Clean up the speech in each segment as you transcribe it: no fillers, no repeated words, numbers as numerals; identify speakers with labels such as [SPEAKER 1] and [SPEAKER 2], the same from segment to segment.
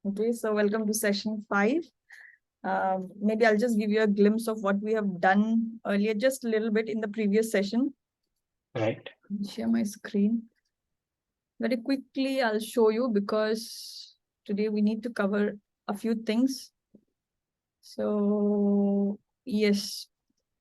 [SPEAKER 1] Okay, so welcome to session 5. Maybe I'll just give you a glimpse of what we have done earlier, just a little bit in the previous session.
[SPEAKER 2] Right.
[SPEAKER 1] Share my screen. Very quickly, I'll show you because today we need to cover a few things. So, yes,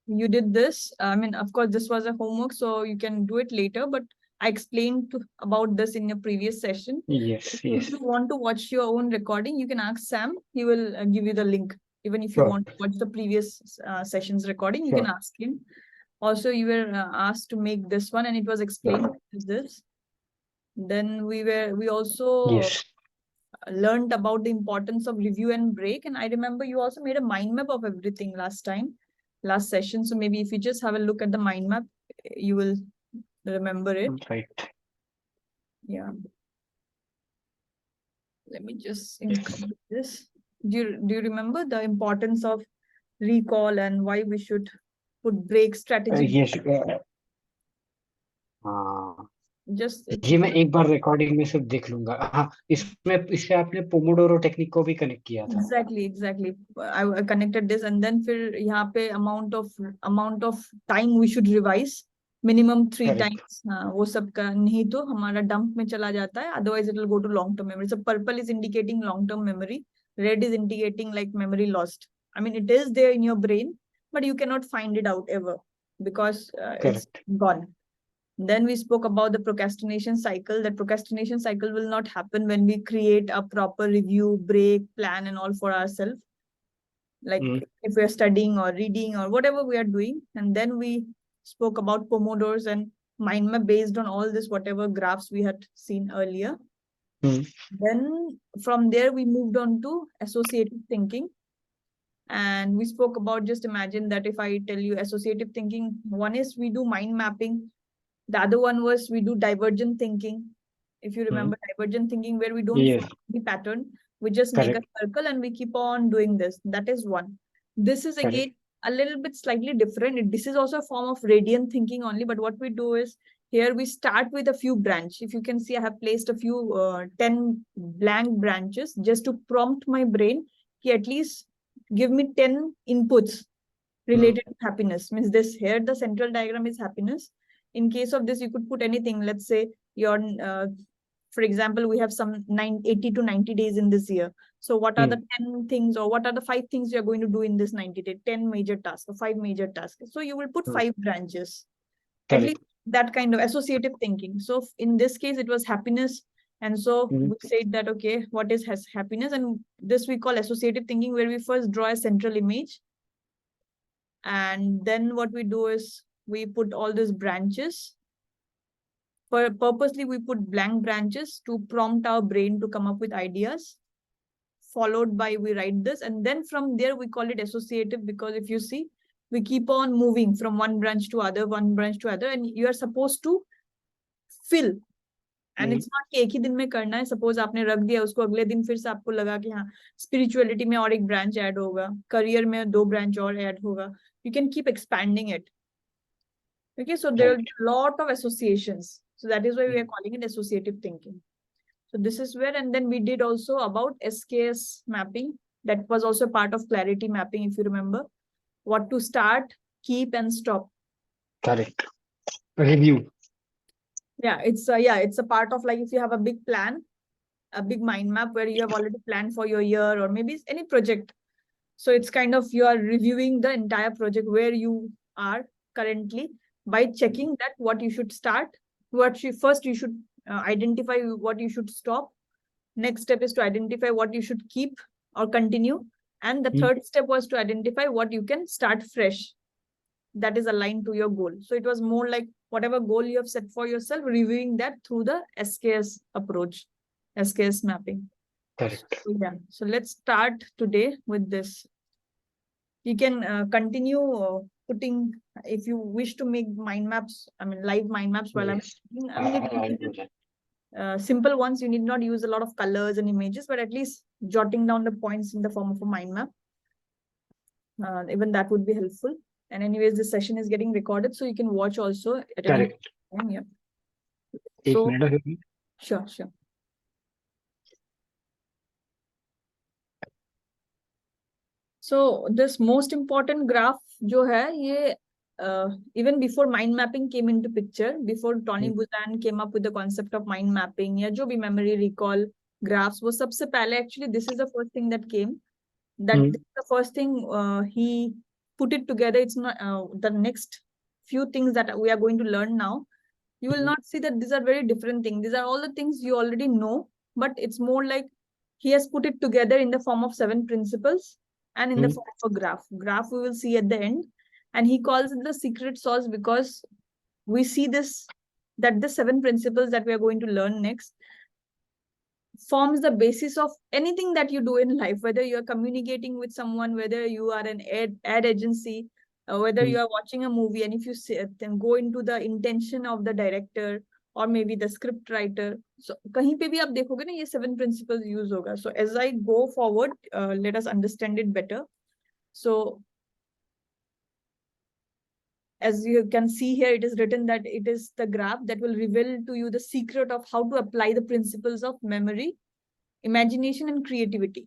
[SPEAKER 1] you did this. I mean, of course, this was a homework, so you can do it later, but I explained about this in your previous session.
[SPEAKER 2] Yes,
[SPEAKER 1] If you want to watch your own recording, you can ask Sam. He will give you the link. Even if you
[SPEAKER 2] Sure.
[SPEAKER 1] want to watch the previous session's recording, you
[SPEAKER 2] Sure.
[SPEAKER 1] can ask him. Also, you were asked to make this one, and it was explained as this. Then we also
[SPEAKER 2] Yes.
[SPEAKER 1] learned about the importance of review and break. And I remember you also made a mind map of everything last session. So maybe if you just have a look at the mind map, you will remember it.
[SPEAKER 2] Right.
[SPEAKER 1] Yeah. Let me just include this. Do you remember the importance of recall and why we should put break strategy?
[SPEAKER 2] Yes. हाँ,
[SPEAKER 1] Just
[SPEAKER 2] ये मैं एक बार recording में सिर्फ देख लूंगा. हाँ, इससे आपने पोमोडोरो टेक्निक को भी कनेक्ट किया था.
[SPEAKER 1] exactly. I connected this and then फिर यहाँ पे amount of time we should revise minimum 3
[SPEAKER 2] Correct.
[SPEAKER 1] times. हाँ, वो सब का नहीं तो हमारा dump में चला जाता है. Otherwise it will go to long term memory. So purple is indicating long term memory. Red is indicating like memory lost. I mean it is there in your brain, but you cannot find it out ever because it's gone. Then we spoke about the procrastination cycle. That procrastination cycle will not happen when we create a proper review, break, plan, and all for ourselves. Like if we're studying or reading or whatever we are doing. And then we spoke about Pomodoros and mind map based on all this, whatever graphs we had seen earlier. Then from there, we moved on to associative thinking. And we spoke about, just imagine that if I tell you associative thinking, one is we do mind mapping. The other one was we do divergent thinking. If you remember divergent thinking, where we don't follow the pattern, we just make a circle and we keep on doing this. That is one. This is again a little bit slightly different. This is also a form of radiant thinking only, but what we do is here we start with a few branch. If you can see, I have placed a few 10 blank branches just to prompt my brain to at least give me 10 inputs related to happiness. Means this here, the central diagram is happiness. In case of this, you could put anything. Let's say your, for example, we have some 80 to 90 days in this year. So what are the 10 things or what are the 5 things you're going to do in this 90 days? 10 major tasks or 5 major tasks. So you will put 5 branches. At least that kind of associative thinking. So in this case, it was happiness. And so we said that, okay, what is happiness? And this we call associative thinking, where we first draw a central image. And then what we do is we put all these branches. Purposely, we put blank branches to prompt our brain to come up with ideas. Followed by we write this. And then from there, we call it associative because if you see, we keep on moving from one branch to other, and you are supposed to fill. And it's not कि एक ही दिन में करना है. Suppose आपने रख दिया उसको, अगले दिन फिर से आपको लगा कि हाँ spirituality में और एक branch add होगा, career में 2 branch और add होगा. You can keep expanding it. Okay, so there are a lot of associations. So that is why we are calling it associative thinking. So this is where, and then we did also about SKS mapping. That was also part of clarity mapping, if you remember. What to start, keep, and stop.
[SPEAKER 2] Correct. Review.
[SPEAKER 1] Yeah, it's a part of like if you have a big plan, a big mind map where you have already planned for your year or maybe any project. So it's kind of you are reviewing the entire project where you are currently by checking that what you should start, first you should identify what you should stop. Next step is to identify what you should keep or continue. And the third step was to identify what you can start fresh. That is aligned to your goal. So it was more like whatever goal you have set for yourself, reviewing that through the SKS approach, SKS mapping.
[SPEAKER 2] Correct.
[SPEAKER 1] So let's start today with this. You can continue putting, if you wish to make mind maps, I mean, live mind maps while I'm speaking. I mean, simple ones, you need not use a lot of colors and images, but at least jotting down the points in the form of a mind map. Even that would be helpful. And anyways, this session is getting recorded, so you can watch also at any time. Yeah. So, sure. So this most important graph जो है ये even before mind mapping came into picture, before Tony Buzan came up with the concept of mind mapping या जो भी memory recall graphs, वो सबसे पहले actually this is the first thing that came, that this is the first thing he put it together. It's not the next few things that we are going to learn now. You will not see that these are very different things. These are all the things you already know, but it's more like he has put it together in the form of 7 principles and in the form of a graph. Graph we will see at the end. And he calls it the secret sauce because we see this, that the 7 principles that we are going to learn next forms the basis of anything that you do in life, whether you are communicating with someone, whether you are an ad agency, whether you are watching a movie, and if you then go into the intention of the director or maybe the script writer, so kahin pe bhi aap dekhoge na ye 7 principles use hoga. So as I go forward, let us understand it better. So as you can see here, it is written that it is the graph that will reveal to you the secret of how to apply the principles of memory, imagination, and creativity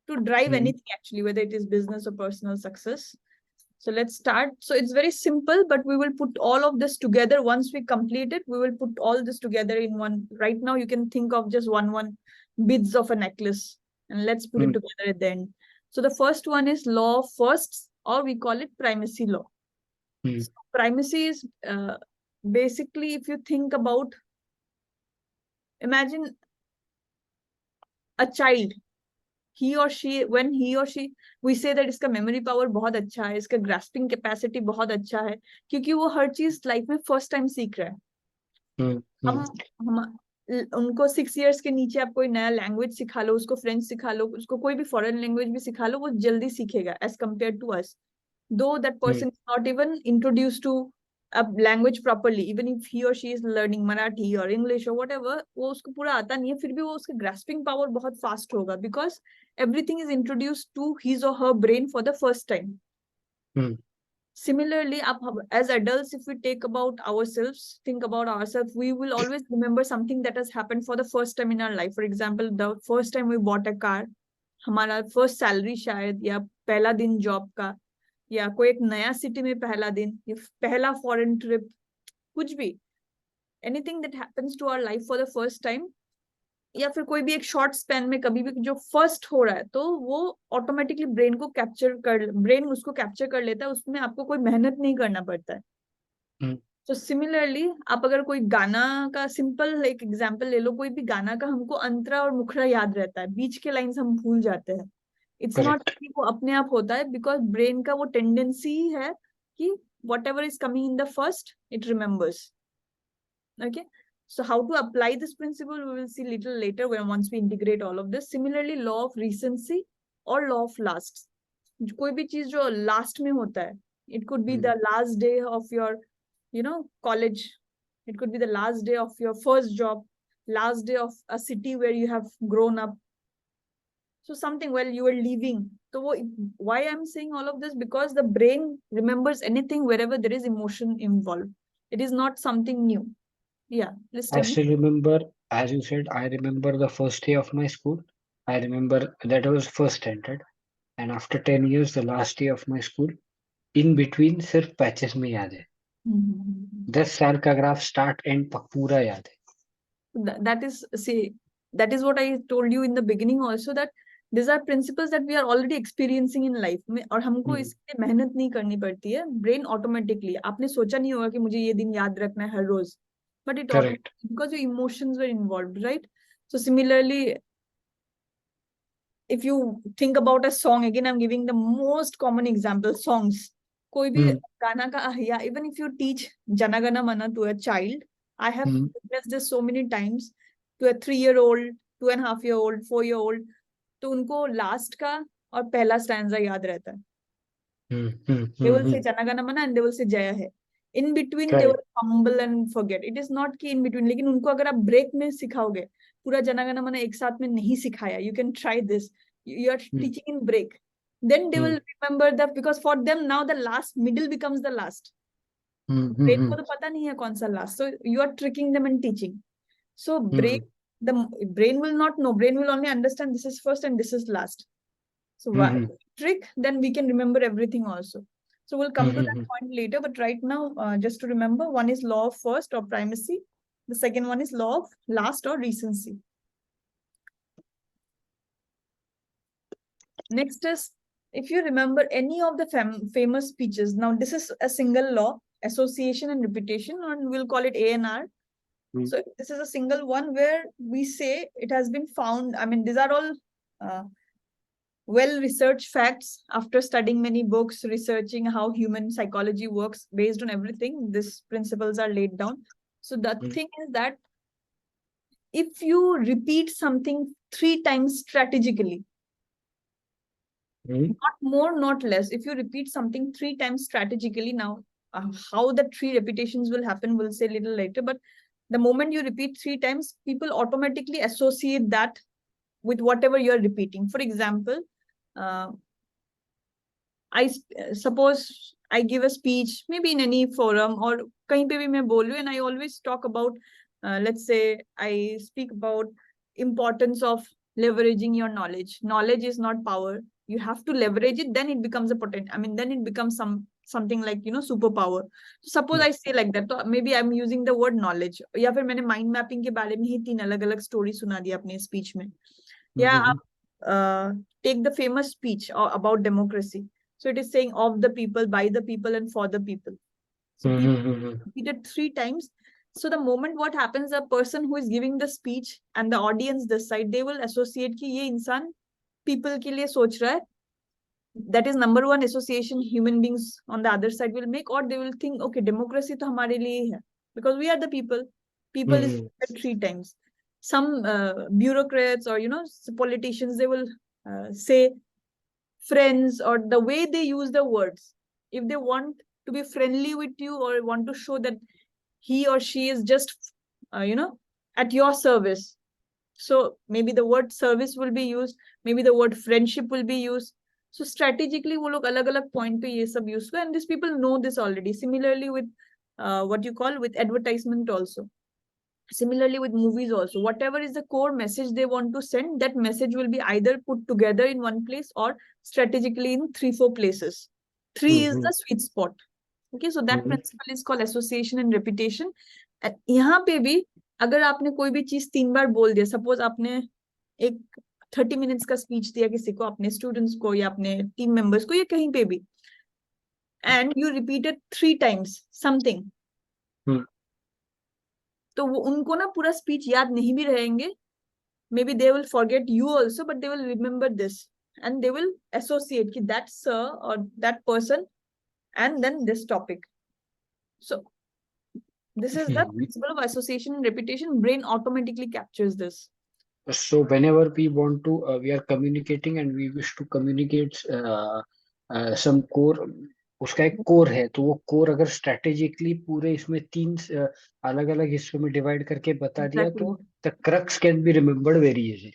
[SPEAKER 1] to drive anything, actually, whether it is business or personal success. So let's start. So it's very simple, but we will put all of this together. Once we complete it, we will put all this together in one. Right now, you can think of just one beads of a necklace, and let's put it together at the end. So the first one is law of firsts, or we call it primacy law. So primacy is basically, if you think about, imagine a child, he or she, when he or she, we say that इसका memory power बहुत अच्छा है, इसका grasping capacity बहुत अच्छा है, क्योंकि वो हर चीज लाइफ में फर्स्ट टाइम सीख रहा है. हम उनको 6 years के नीचे आप कोई नया लैंग्वेज सिखा लो, उसको फ्रेंच सिखा लो, उसको कोई भी फॉरेन लैंग्वेज भी सिखा लो, वो जल्दी सीखेगा as compare to us. Though that person is not even introduced to a language properly, even if he or she is learning Marathi or English or whatever, वो उसको पूरा आता नहीं है, फिर भी वो उसका grasping power बहुत fast होगा, because everything is introduced to his or her brain for the first time. Similarly, as adults, if we think about ourselves, we will always remember something that has happened for the first time in our life. For example, the first time we bought a car, हमारा first salary शायद, या पहला दिन job का, या कोई एक नया सिटी में पहला दिन, या पहला फॉरेन ट्रिप, कुछ भी, anything that happens to our life for the first time, या फिर कोई भी एक शॉर्ट स्पैन में कभी भी जो फर्स्ट हो रहा है, तो वो ऑटोमेटिकली ब्रेन उसको कैप्चर कर लेता है, उसमें आपको कोई मेहनत नहीं करना पड़ता है. तो सिमिलरली आप अगर कोई गाना का सिंपल एक एग्जांपल ले लो, कोई भी गाना का हमको अंतरा और मुखरा याद रहता है, बीच के लाइंस हम भूल जाते हैं. इट्स नॉट कि वो अपने आप होता है, बिकॉज ब्रेन का वो टेंडेंसी है कि whatever is coming in the first, it remembers. Okay, so how to apply this principle we will see little later once we integrate all of this. Similarly, law of recency or law of last, कोई भी चीज जो last में होता है, it could be the last day of your college, it could be the last day of your first job, last day of a city where you have grown up, so something while you are leaving. So why I'm saying all of this, because the brain remembers anything wherever there is emotion involved. It is not something new. Yeah, let's
[SPEAKER 2] I still remember, as you said, I remember the first day of my school. I remember that I was first standard, and after 10 years, the last day of my school. In between सिर्फ patches में याद है. 10 साल का graph start and पूरा याद है.
[SPEAKER 1] That is what I told you in the beginning also, that these are principles that we are already experiencing in life में, और हमको इसके मेहनत नहीं करनी पड़ती है. ब्रेन ऑटोमेटिकली, आपने सोचा नहीं होगा कि मुझे ये दिन याद रखना है हर रोज, but it automatically, because your emotions were involved, right? So similarly, if you think about a song, again I'm giving the most common example, songs. कोई भी गाना का, या even if you teach Jana Gana Mana to a child, I have witnessed this so many times, to a 3-year-old, 2.5-year-old, 4-year-old, तो उनको last का और पहला स्टैंजा याद रहता है. They will say Jana Gana Mana and they will say Jaya Hai. In between they will fumble and forget. It is not कि in between, लेकिन उनको अगर आप ब्रेक में सिखाओगे, पूरा Jana Gana Mana एक साथ में नहीं सिखाया, you can try this, you are teaching in break, then they will remember that, because for them now the last middle becomes the last. Brain को तो पता नहीं है कौन सा last, so you are tricking them and teaching. So the brain will not know, brain will only understand this is first and this is last. So trick, then we can remember everything also. So we'll come to that point later, but right now, just to remember, one is law of first or primacy. The second one is law of last or recency. Next is, if you remember any of the famous speeches, now this is a single law, association and repetition, and we'll call it ANR. So this is a single one where we say it has been found. I mean, these are all well-researched facts after studying many books, researching how human psychology works. Based on everything, these principles are laid down. So the thing is that if you repeat something 3 times strategically, not more, not less. If you repeat something 3 times strategically, now how the 3 repetitions will happen, we'll say a little later. But the moment you repeat 3 times, people automatically associate that with whatever you're repeating. For example, I suppose I give a speech, maybe in any forum or kahin pe bhi main bol rahi hu, and I always talk about, let's say, I speak about importance of leveraging your knowledge. Knowledge is not power. You have to leverage it, then it becomes a potent. I mean, then it becomes something like, superpower. Suppose I say like that, so maybe I'm using the word knowledge. या फिर मैंने mind mapping के बारे में ही 3 अलग-अलग story सुना दी अपने speech में. Yeah, take the famous speech about democracy. So it is saying of the people, by the people, and for the people. So people repeated 3 times. So the moment what happens, the person who is giving the speech and the audience this side, they will associate कि ये इंसान people के लिए सोच रहा है. That is number one association human beings on the other side will make, or they will think, okay, democracy तो हमारे लिए ही है, because we are the people. People is 3 times. Some bureaucrats or politicians, they will say friends, or the way they use the words. If they want to be friendly with you or want to show that he or she is just at your service, so maybe the word service will be used, maybe the word friendship will be used. So strategically वो लोग अलग-अलग point पे ये सब use हुआ, and these people know this already. Similarly with what you call with advertisement also. Similarly with movies also, whatever is the core message they want to send, that message will be either put together in one place or strategically in 3-4 places. 3 is the sweet spot. Okay, so that principle is called association and repetition. यहाँ पे भी अगर आपने कोई भी चीज 3 बार बोल दिया, सपोज आपने एक 30 minutes का स्पीच दिया किसी को, अपने स्टूडेंट्स को या अपने टीम मेंबर्स को या कहीं पे भी, and you repeated 3 times something, तो वो उनको ना पूरा स्पीच याद नहीं भी रहेंगे. Maybe they will forget you also, but they will remember this, and they will associate कि that sir or that person and then this topic. So this is the principle of association and repetition. Brain automatically captures this.
[SPEAKER 2] So whenever we want to, we are communicating and we wish to communicate some core, उसका एक core है, तो वो core अगर strategically पूरे इसमें 3 अलग-अलग हिस्सों में डिवाइड करके बता दिया, तो the crux can be remembered very easy.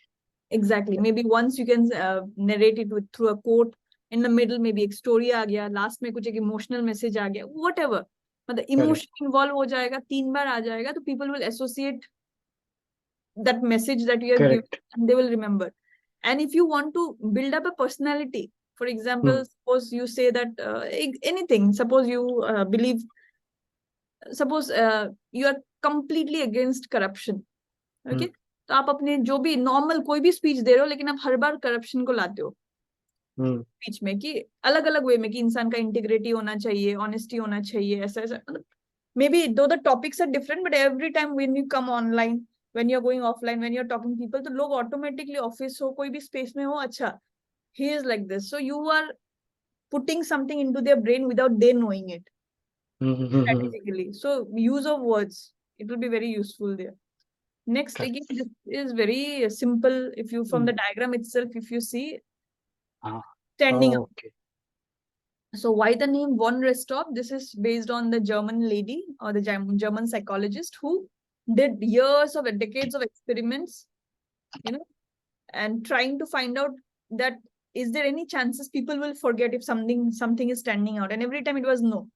[SPEAKER 1] Exactly. Maybe once you can narrate it through a quote. In the middle maybe एक story आ गया, last में कुछ एक emotional message आ गया, whatever. मतलब emotion involve हो जाएगा, 3 बार आ जाएगा, तो people will associate that message that you have given, and they will remember. And if you want to build up a personality, for example, suppose you say that anything, suppose you believe, suppose you are completely against corruption. Okay, तो आप अपने जो भी normal कोई भी speech दे रहे हो, लेकिन आप हर बार करप्शन को लाते हो स्पीच में, कि अलग अलग वे में, कि इंसान का इंटीग्रिटी होना चाहिए, ऑनेस्टी होना चाहिए, ऐसा ऐसा. maybe though the topics are different, but every time when you come online, when you're going offline, when you're talking to people, तो लोग automatically office हो, कोई भी space में हो, अच्छा he is like this, so you are putting something into their brain without they knowing it strategically. So use of words, it will be very useful there. Next, again, this is very simple. If you, from the diagram itself, if you see, standing up. So why the name von Restop? This is based on the German lady or the German psychologist who did decades of experiments, and trying to find out that is there any chances people will forget if something is standing out, and every time it was no.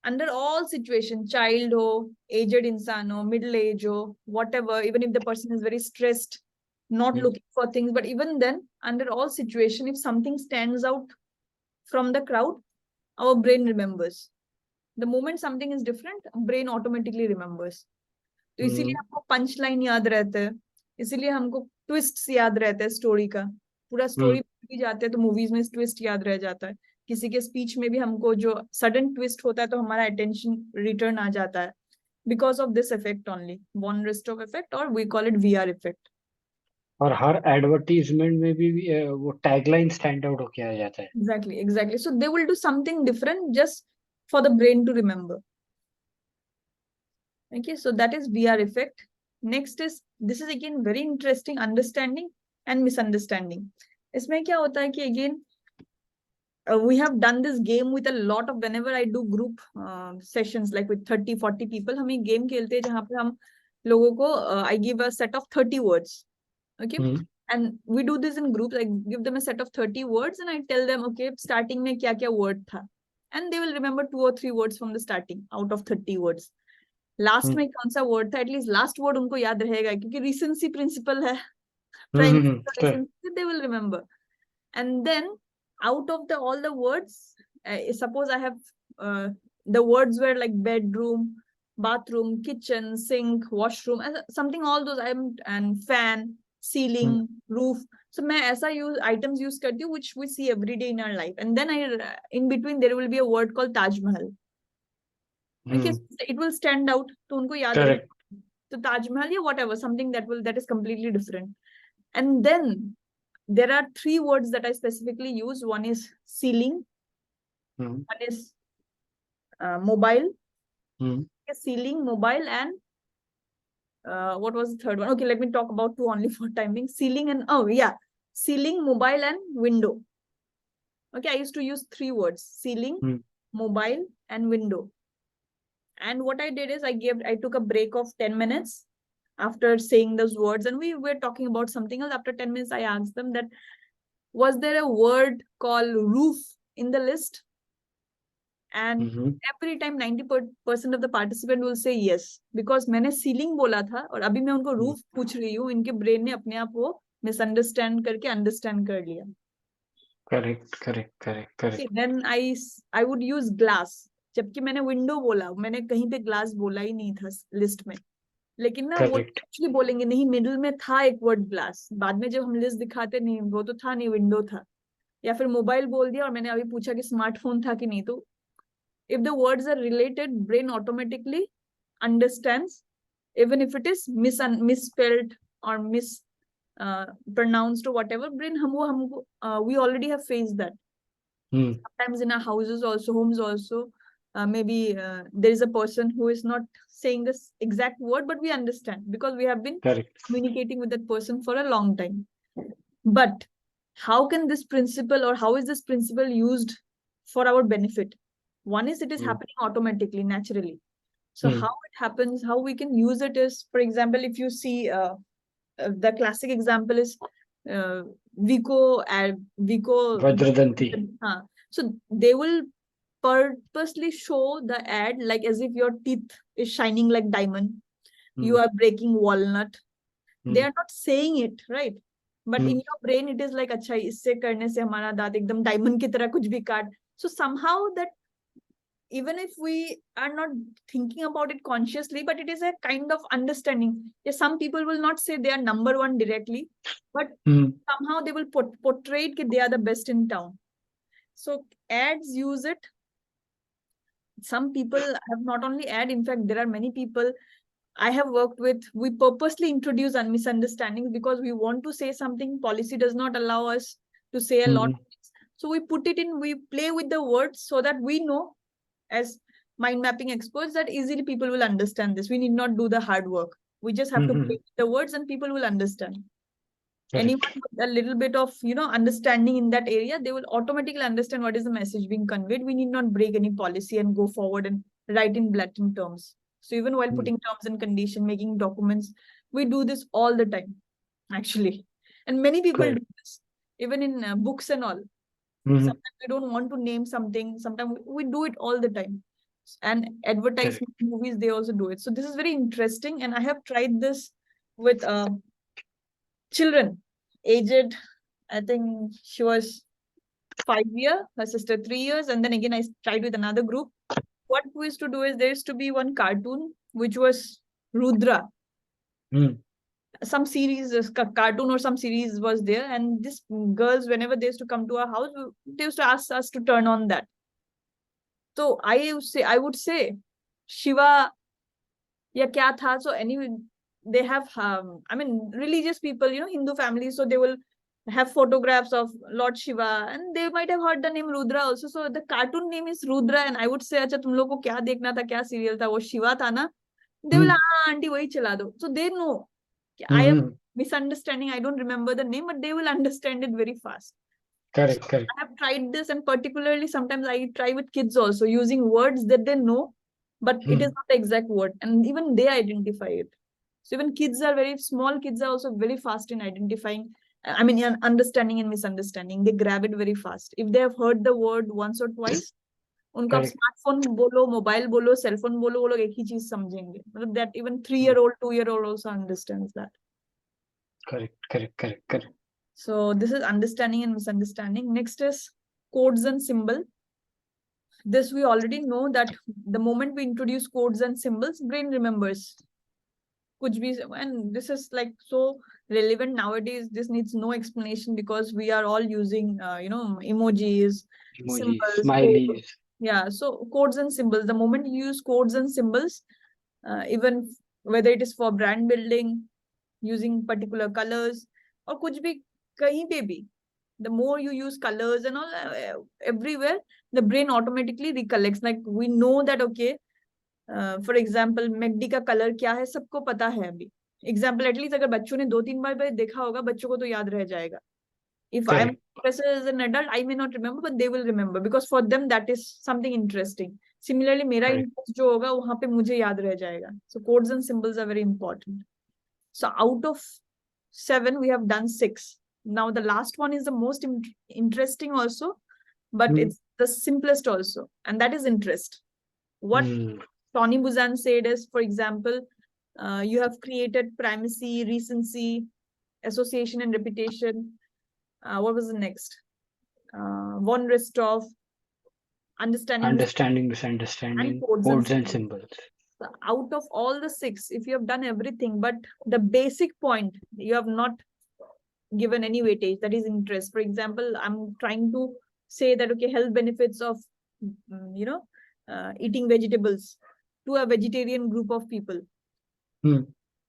[SPEAKER 1] Under all situations, child ho, aged insan ho, middle age ho, whatever, even if the person is very stressed, not
[SPEAKER 2] Mm.
[SPEAKER 1] looking for things. But even then, under all situation, if something stands out from the crowd, our brain remembers. The moment something is different, brain automatically remembers. तो इसीलिए हमको punch line याद रहता है, इसीलिए हमको twist याद रहता है स्टोरी का. पूरा स्टोरी भी जाते हैं तो मूवीज में ट्विस्ट याद रह जाता है. किसी के स्पीच में भी हमको जो सडन ट्विस्ट होता है तो हमारा अटेंशन रिटर्न आ जाता है, because of this effect only, von Restorff effect, और we call it VR effect.
[SPEAKER 2] और हर एडवर्टीजमेंट में भी वो टैगलाइन स्टैंड आउट होके आ जाता है.
[SPEAKER 1] Exactly. So they will do something different just for the brain to remember. Okay, so that is VR effect. Next is, this is again very interesting, understanding and misunderstanding. इसमें क्या होता है कि again we have done this game with a lot of, whenever I do group sessions like with 30-40 people, हम एक game खेलते हैं जहाँ पे हम लोगों को I give a set of 30 words. Okay. And we do this in groups. I give them a set of 30 words and I tell them, okay, starting में क्या क्या word था, and they will remember 2 or 3 words from the starting out of 30 words. Last में कौन सा word था, at least last word उनको याद रहेगा, क्योंकि रिसेंसी प्रिंसिपल है, primary, they will remember. And then out of all the words, suppose I have the words were like bedroom, bathroom, kitchen, sink, washroom, and something, all those, and fan, ceiling, roof. So मैं ऐसा items use करती हूँ which we see every day in our life, and then in between there will be a word called Taj Mahal. Okay, so it will stand out, तो उनको याद रहेगा. So Taj Mahal या whatever, something that is completely different. And then there are 3 words that I specifically use. One is ceiling, one is mobile, ceiling, mobile, and what was the third one? Okay, let me talk about 2 only for timing. Ceiling and ceiling, mobile, and window. Okay, I used to use 3 words: ceiling, mobile, and window. And what I did is I took a break of 10 minutes after saying those words, and we were talking about something else. After 10 minutes, I asked them that, was there a word called roof in the list? And every time 90% of the participant will say yes, because मैंने ceiling बोला था और अभी मैं उनको roof पूछ रही हूँ, इनके brain ने अपने आप वो misunderstand करके understand कर लिया.
[SPEAKER 2] Correct.
[SPEAKER 1] Then I would use glass, जबकि मैंने window बोला, मैंने कहीं पे glass बोला ही नहीं था list में. लेकिन ना वो एक्चुअली बोलेंगे नहीं, मिडिल में था एक वर्ड ग्लास, बाद में जब हम लिस्ट दिखाते नहीं वो तो था नहीं, विंडो था. या फिर मोबाइल बोल दिया और मैंने अभी पूछा कि स्मार्टफोन था कि नहीं. तो if the words are related, brain automatically understands, even if it is misspelled or mispronounced or whatever. Brain we already have faced that. Sometimes in our houses also, homes also, maybe there is a person who is not saying this exact word, but we understand because we have been communicating with that person for a long time. But how can this principle, or how is this principle used for our benefit? One is, it is happening automatically, naturally. So how it happens, how we can use it is, for example, if you see the classic example is Vico
[SPEAKER 2] Vajradanti.
[SPEAKER 1] So they will purposely show the ad like as if your teeth is shining like diamond, you are breaking walnut. They are not saying it, right? But in your brain it is like, अच्छा इससे करने से हमारा दांत एकदम diamond की तरह कुछ भी काट. So somehow that, even if we are not thinking about it consciously, but it is a kind of understanding. Yes, some people will not say they are number 1 directly, but somehow they will portray it that they are the best in town. So ads use it. Some people have not only ad, in fact, there are many people I have worked with, we purposely introduce misunderstandings because we want to say something. Policy does not allow us to say a lot of things. So we put it in, we play with the words so that we know as mind mapping experts that easily people will understand this. We need not do the hard work. We just have to play with the words and people will understand. Anyone with a little bit of, understanding in that area, they will automatically understand what is the message being conveyed. We need not break any policy and go forward and write in blatant terms. So even while putting terms and condition, making documents, we do this all the time, actually. And many people do this, even in books and all. Sometimes we don't want to name something. Sometimes we do it all the time. And advertisement movies, they also do it. So this is very interesting. And I have tried this with children, aged, I think she was 5 years, her sister 3 years, and then again I tried with another group. What we used to do is there used to be one cartoon which was Rudra.
[SPEAKER 2] Hmm.
[SPEAKER 1] Some series, cartoon or some series was there, and these girls, whenever they used to come to our house, they used to ask us to turn on that. So I would say Shiva या क्या था. So anyway, they have I mean religious people, Hindu families, so they will have photographs of Lord Shiva, and they might have heard the name Rudra also. So the cartoon name is Rudra, and I would say अच्छा तुम लोग को क्या देखना था, क्या serial था, वो शिवा था ना. They will,
[SPEAKER 2] Hmm.
[SPEAKER 1] आंटी वही चला दो. So they know I am
[SPEAKER 2] Hmm.
[SPEAKER 1] misunderstanding, I don't remember the name, but they will understand it very fast. So
[SPEAKER 2] Correct, correct.
[SPEAKER 1] I have tried this, and particularly sometimes I try with kids also, using words that they know, but it is
[SPEAKER 2] Hmm.
[SPEAKER 1] not the exact word, and even they identify it. So even kids are very small. Kids are also very fast in identifying. I mean, in understanding and misunderstanding. They grab it very fast. If they have heard the word once or twice, उनको आप
[SPEAKER 2] Correct,
[SPEAKER 1] smartphone बोलो, mobile बोलो, cellphone बोलो, वो लोग एक ही चीज समझेंगे. मतलब that even 3-year-old, 2-year-old also understands that.
[SPEAKER 2] correct, correct, correct, correct.
[SPEAKER 1] So this is understanding and misunderstanding. Next is codes and symbol. This we already know that the moment we introduce codes and symbols, brain remembers. Kuch bhi, and this is like so relevant nowadays. This needs no explanation because we are all using, emojis,
[SPEAKER 2] Emojis,
[SPEAKER 1] symbols, code.
[SPEAKER 2] smileys.
[SPEAKER 1] Yeah, so codes and symbols. The moment you use codes and symbols, even whether it is for brand building, using particular colors, or कुछ भी कहीं पे भी, the more you use colors and all, everywhere, the brain automatically recollects. Like we know that, okay, for example, McD का colour क्या है सबको पता है अभी. एग्जाम्पल एटलीस्ट अगर बच्चों ने 2-3 बार देखा होगा, बच्चों को तो याद रह जाएगा. If I'm
[SPEAKER 2] Correct,
[SPEAKER 1] professor as an adult, I may not remember, but they will remember because for them that is something interesting. Similarly, मेरा
[SPEAKER 2] correct.
[SPEAKER 1] इंटरेस्ट जो होगा वहां पे मुझे याद रह जाएगा. So codes and symbols are very important. So out of 7, we have done 6. Now the last one is the most interesting also, but
[SPEAKER 2] Hmm.
[SPEAKER 1] it's the simplest also, and that is interest. What
[SPEAKER 2] Hmm.
[SPEAKER 1] Tony Buzan said is, for example, you have created primacy, recency, association, and reputation. What was the next? Von Restov, understanding,
[SPEAKER 2] Understanding,
[SPEAKER 1] and
[SPEAKER 2] misunderstanding,
[SPEAKER 1] codes and
[SPEAKER 2] codes and
[SPEAKER 1] symbols.
[SPEAKER 2] symbols.
[SPEAKER 1] So out of all the 6, if you have done everything, but the basic point you have not given any weightage, that is interest. For example, I'm trying to say that, okay, health benefits of eating vegetables to a vegetarian group of people.
[SPEAKER 2] Hmm.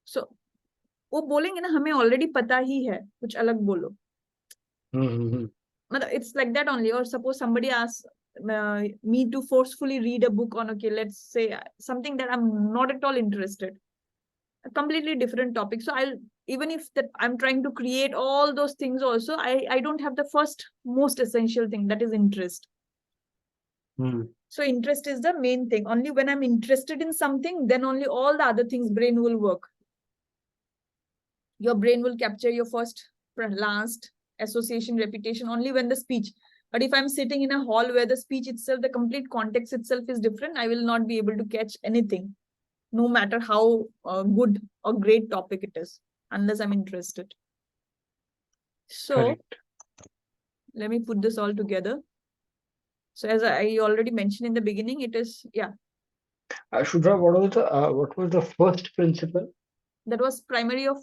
[SPEAKER 1] So वो बोलेंगे ना, हमें already पता ही है, कुछ अलग बोलो.
[SPEAKER 2] Hmm. Hmm. Hmm.
[SPEAKER 1] मतलब it's like that only. Or suppose somebody asks me to forcefully read a book on, okay, let's say something that I'm not at all interested, a completely different topic. So I'll, even if that I'm trying to create all those things also, I don't have the first most essential thing, that is interest.
[SPEAKER 2] Hmm.
[SPEAKER 1] So interest is the main thing. Only when I'm interested in something, then only all the other things brain will work. Your brain will capture your first, last, association, repetition only when the speech. But if I'm sitting in a hall where the speech itself, the complete context itself is different, I will not be able to catch anything, no matter how good or great topic it is, unless I'm interested. So
[SPEAKER 2] Correct.
[SPEAKER 1] let me put this all together. So as I already mentioned in the beginning, it is, yeah,
[SPEAKER 2] Shubhra, what was the first principle?
[SPEAKER 1] that was primary of